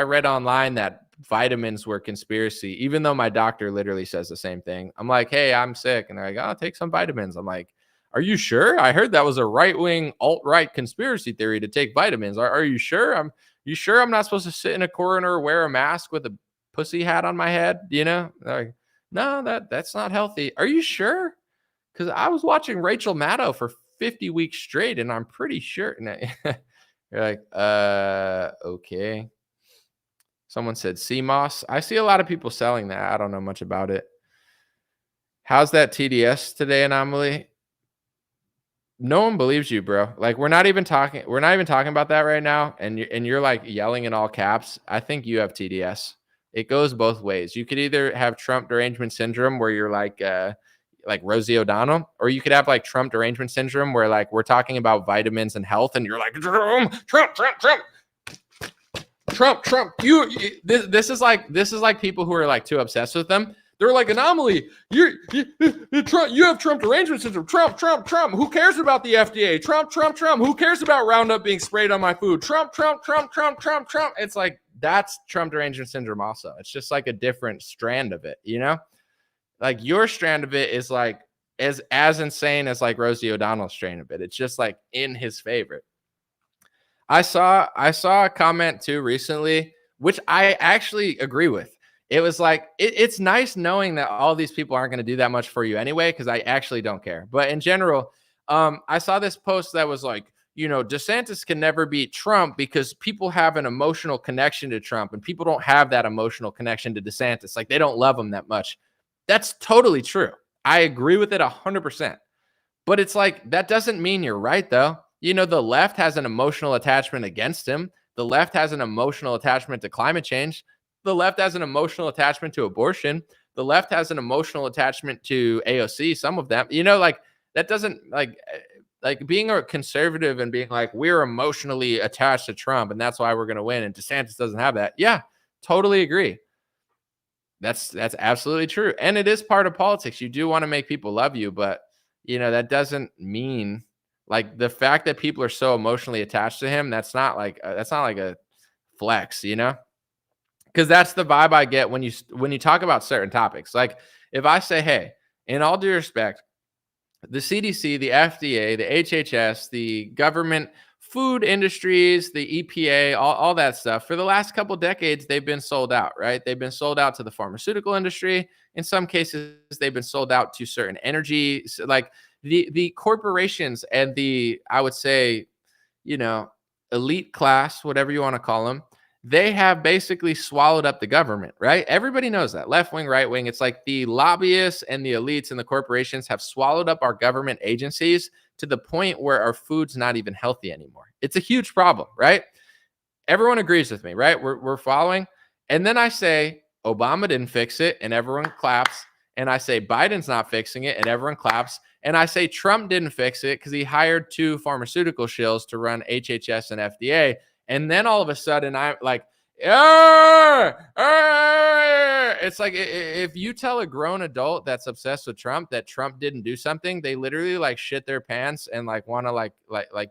Speaker 2: read online that vitamins were conspiracy, even though my doctor literally says the same thing. I'm like, hey, I'm sick. And they're like, oh, take some vitamins. I'm like, are you sure? I heard that was a right-wing alt-right conspiracy theory to take vitamins. Are you sure? You sure I'm not supposed to sit in a corner, wear a mask with a pussy hat on my head? You know? Like, no, that's not healthy. Are you sure? Because I was watching Rachel Maddow for 50 weeks straight, and I'm pretty sure. You're like, okay. Someone said CMOS. I see a lot of people selling that. I don't know much about it. How's that TDS today, Anomaly? No one believes you, bro. Like we're not even talking about that right now. And you're like yelling in all caps. I think you have TDS. It goes both ways. You could either have Trump derangement syndrome, where you're like Rosie O'Donnell, or you could have like Trump derangement syndrome, where like we're talking about vitamins and health, and you're like Trump. This is like people who are like too obsessed with them. They're like, anomaly. You have Trump derangement syndrome. Trump. Who cares about the FDA? Trump. Who cares about Roundup being sprayed on my food? Trump. It's like, that's Trump derangement syndrome also. It's just like a different strand of it, you know? Like your strand of it is like as insane as like Rosie O'Donnell's strand of it. It's just like in his favorite. I saw a comment too recently, which I actually agree with. It was like, it's nice knowing that all these people aren't going to do that much for you anyway, because I actually don't care. But in general, I saw this post that was like, you know, DeSantis can never beat Trump because people have an emotional connection to Trump and people don't have that emotional connection to DeSantis. Like they don't love him that much. That's totally true. I agree with it 100%. But it's like, that doesn't mean you're right, though. You know, the left has an emotional attachment against him. The left has an emotional attachment to climate change. The left has an emotional attachment to abortion. The left has an emotional attachment to AOC, some of them. You know, like, that doesn't, like being a conservative and being like, we're emotionally attached to Trump and that's why we're going to win. And DeSantis doesn't have that. Yeah, totally agree. That's absolutely true. And it is part of politics. You do want to make people love you, but you know, that doesn't mean like the fact that people are so emotionally attached to him. That's not like a flex, you know, because that's the vibe I get when you talk about certain topics. Like if I say, hey, in all due respect, the CDC, the FDA, the HHS, the government, food industries, the EPA, all that stuff, for the last couple decades, they've been sold out, right? They've been sold out to the pharmaceutical industry. In some cases, they've been sold out to certain energy, like the corporations and the, I would say, you know, elite class, whatever you want to call them, they have basically swallowed up the government, right? Everybody knows that. Left wing, right wing. It's like the lobbyists and the elites and the corporations have swallowed up our government agencies to the point where our food's not even healthy anymore. It's a huge problem, right? Everyone agrees with me, right? We're following. And then I say, Obama didn't fix it, and everyone claps. And I say, Biden's not fixing it, and everyone claps. And I say, Trump didn't fix it because he hired 2 pharmaceutical shills to run HHS and FDA. And then all of a sudden, I'm like, it's like if you tell a grown adult that's obsessed with Trump that Trump didn't do something, they literally like shit their pants and like want to like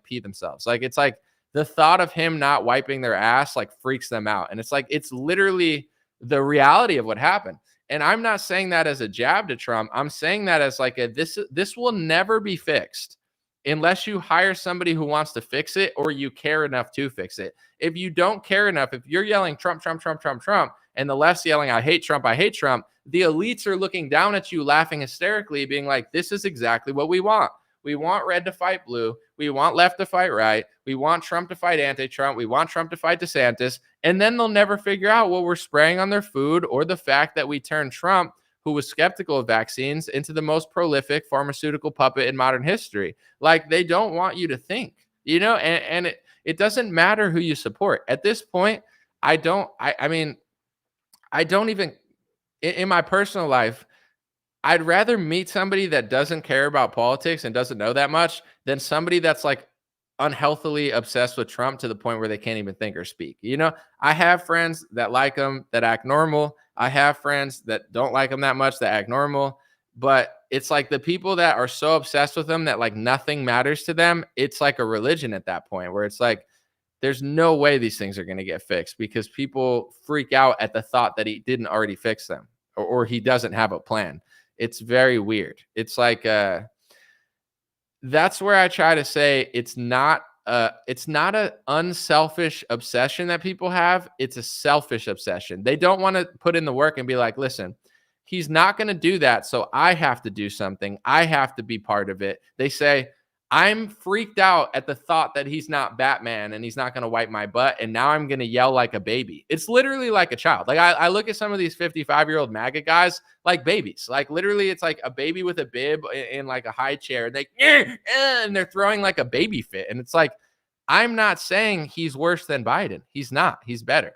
Speaker 2: pee themselves. Like it's like the thought of him not wiping their ass like freaks them out. And it's like it's literally the reality of what happened. And I'm not saying that as a jab to Trump. I'm saying that as like this will never be fixed unless you hire somebody who wants to fix it or you care enough to fix it. If you don't care enough, if you're yelling Trump, and the left's yelling, I hate Trump, the elites are looking down at you, laughing hysterically, being like, this is exactly what we want. We want red to fight blue. We want left to fight right. We want Trump to fight anti-Trump. We want Trump to fight DeSantis. And then they'll never figure out what we're spraying on their food or the fact that we turned Trump, who was skeptical of vaccines, into the most prolific pharmaceutical puppet in modern history. Like they don't want you to think, you know, and it doesn't matter who you support. At this point, I don't even, in my personal life, I'd rather meet somebody that doesn't care about politics and doesn't know that much than somebody that's like unhealthily obsessed with Trump to the point where they can't even think or speak. You know, I have friends that like him, that act normal. I have friends that don't like him that much, that act normal. But it's like the people that are so obsessed with him that like nothing matters to them. It's like a religion at that point where it's like, there's no way these things are going to get fixed because people freak out at the thought that he didn't already fix them or he doesn't have a plan. It's very weird. It's like, that's where I try to say it's not an unselfish obsession that people have. It's a selfish obsession. They don't want to put in the work and be like, listen, he's not going to do that. So I have to do something. I have to be part of it. They say, I'm freaked out at the thought that he's not Batman and he's not going to wipe my butt. And now I'm going to yell like a baby. It's literally like a child. Like I look at some of these 55-year-old MAGA guys like babies. Like literally it's like a baby with a bib in like a high chair. And and they're throwing like a baby fit. And it's like, I'm not saying he's worse than Biden. He's not. He's better.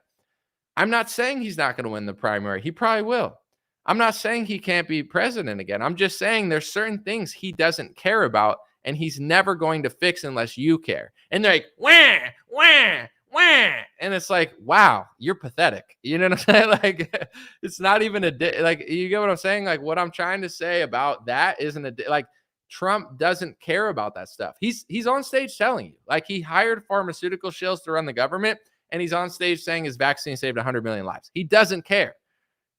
Speaker 2: I'm not saying he's not going to win the primary. He probably will. I'm not saying he can't be president again. I'm just saying there's certain things he doesn't care about and he's never going to fix unless you care. And they're like, wah, wah, wah, and it's like, wow, you're pathetic. You know what I'm saying? Like, it's not even like, you get what I'm saying? Like, what I'm trying to say about that isn't like, Trump doesn't care about that stuff. He's on stage telling you, like, he hired pharmaceutical shills to run the government, and he's on stage saying his vaccine saved 100 million lives. He doesn't care.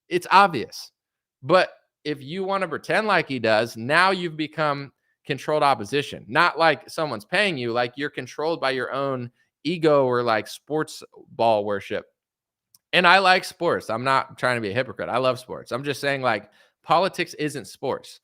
Speaker 2: It's obvious. But if you want to pretend like he does, now you've become controlled opposition. Not like someone's paying you, like you're controlled by your own ego or like sports ball worship. And I like sports. I'm not trying to be a hypocrite. I love sports. I'm just saying, like, politics isn't sports.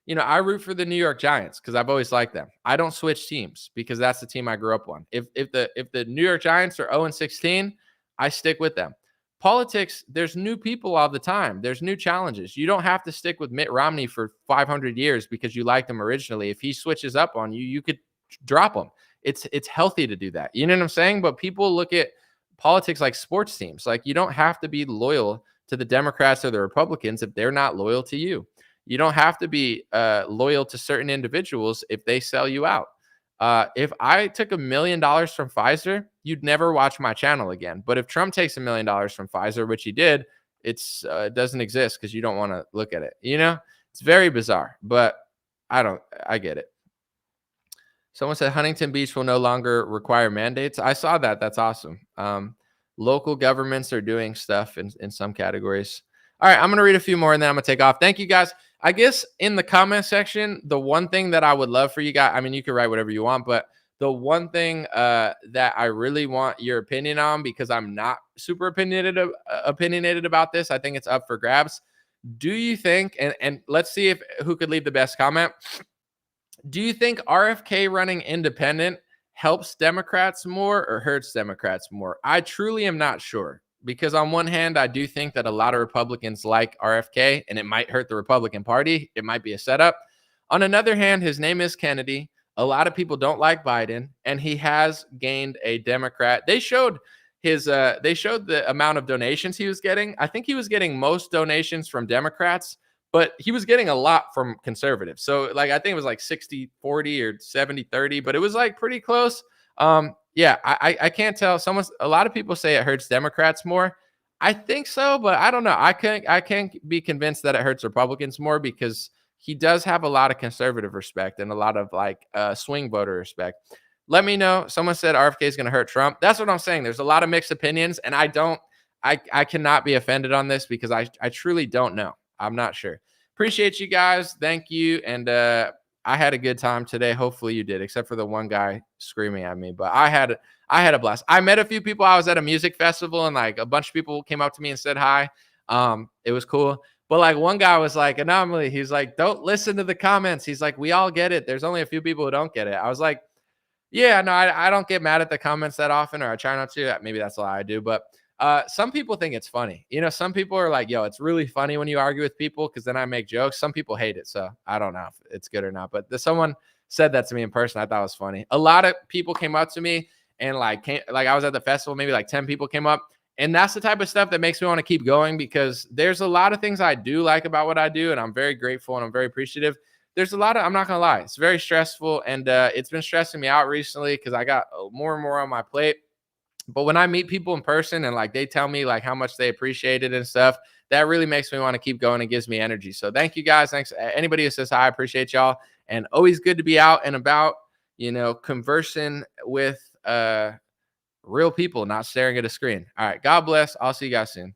Speaker 2: You know, I root for the New York Giants because I've always liked them. I don't switch teams because that's the team I grew up on. If the New York Giants are 0-16, I stick with them. Politics, there's new people all the time. There's new challenges. You don't have to stick with Mitt Romney for 500 years because you liked him originally. If he switches up on you, you could drop him. It's healthy to do that. You know what I'm saying? But people look at politics like sports teams. Like, you don't have to be loyal to the Democrats or the Republicans if they're not loyal to you. You don't have to be loyal to certain individuals if they sell you out. If I took $1 million from Pfizer, you'd never watch my channel again. But if Trump takes $1 million from Pfizer, which he did, it doesn't exist because you don't want to look at it. You know, it's very bizarre, but I get it. Someone said Huntington Beach will no longer require mandates. I saw that. That's awesome. Local governments are doing stuff in some categories. All right, I'm going to read a few more and then I'm going to take off. Thank you, guys. I guess in the comment section, the one thing that I would love for you guys, I mean, you can write whatever you want, but the one thing that I really want your opinion on, because I'm not super opinionated about this, I think it's up for grabs. Do you think, and let's see who could leave the best comment. Do you think RFK running independent helps Democrats more or hurts Democrats more? I truly am not sure, because on one hand, I do think that a lot of Republicans like RFK, and it might hurt the Republican Party. It might be a setup. On another hand, his name is Kennedy. A lot of people don't like Biden, and he has gained a Democrat. They showed the amount of donations he was getting. I think he was getting most donations from Democrats, but he was getting a lot from conservatives. So, like, I think it was like 60-40 or 70-30, but it was like pretty close. Yeah, I can't tell. A lot of people say it hurts Democrats more. I think so, but I don't know. I can't be convinced that it hurts Republicans more, because he does have a lot of conservative respect and a lot of like swing voter respect. Let me know. Someone said RFK is going to hurt Trump. That's what I'm saying. There's a lot of mixed opinions, and I cannot be offended on this because I truly don't know. I'm not sure. Appreciate you guys. Thank you. And I had a good time today. Hopefully you did, except for the one guy screaming at me. But I had a blast. I met a few people. I was at a music festival, and like a bunch of people came up to me and said hi. It was cool. But like one guy was like, anomaly. He's like, don't listen to the comments. He's like, we all get it. There's only a few people who don't get it. I was like, yeah, no, I don't get mad at the comments that often, or I try not to. Maybe that's a lie I do. But some people think it's funny. You know, some people are like, yo, it's really funny when you argue with people because then I make jokes. Some people hate it. So I don't know if it's good or not. But someone said that to me in person. I thought it was funny. A lot of people came up to me and like I was at the festival, maybe like 10 people came up. And that's the type of stuff that makes me want to keep going, because there's a lot of things I do like about what I do. And I'm very grateful and I'm very appreciative. There's a lot of, I'm not going to lie, it's very stressful. And it's been stressing me out recently because I got more and more on my plate. But when I meet people in person and like they tell me like how much they appreciate it and stuff, that really makes me want to keep going and gives me energy. So thank you guys. Thanks anybody who says hi. I appreciate y'all. And always good to be out and about, you know, conversing with real people, not staring at a screen. All right. God bless. I'll see you guys soon.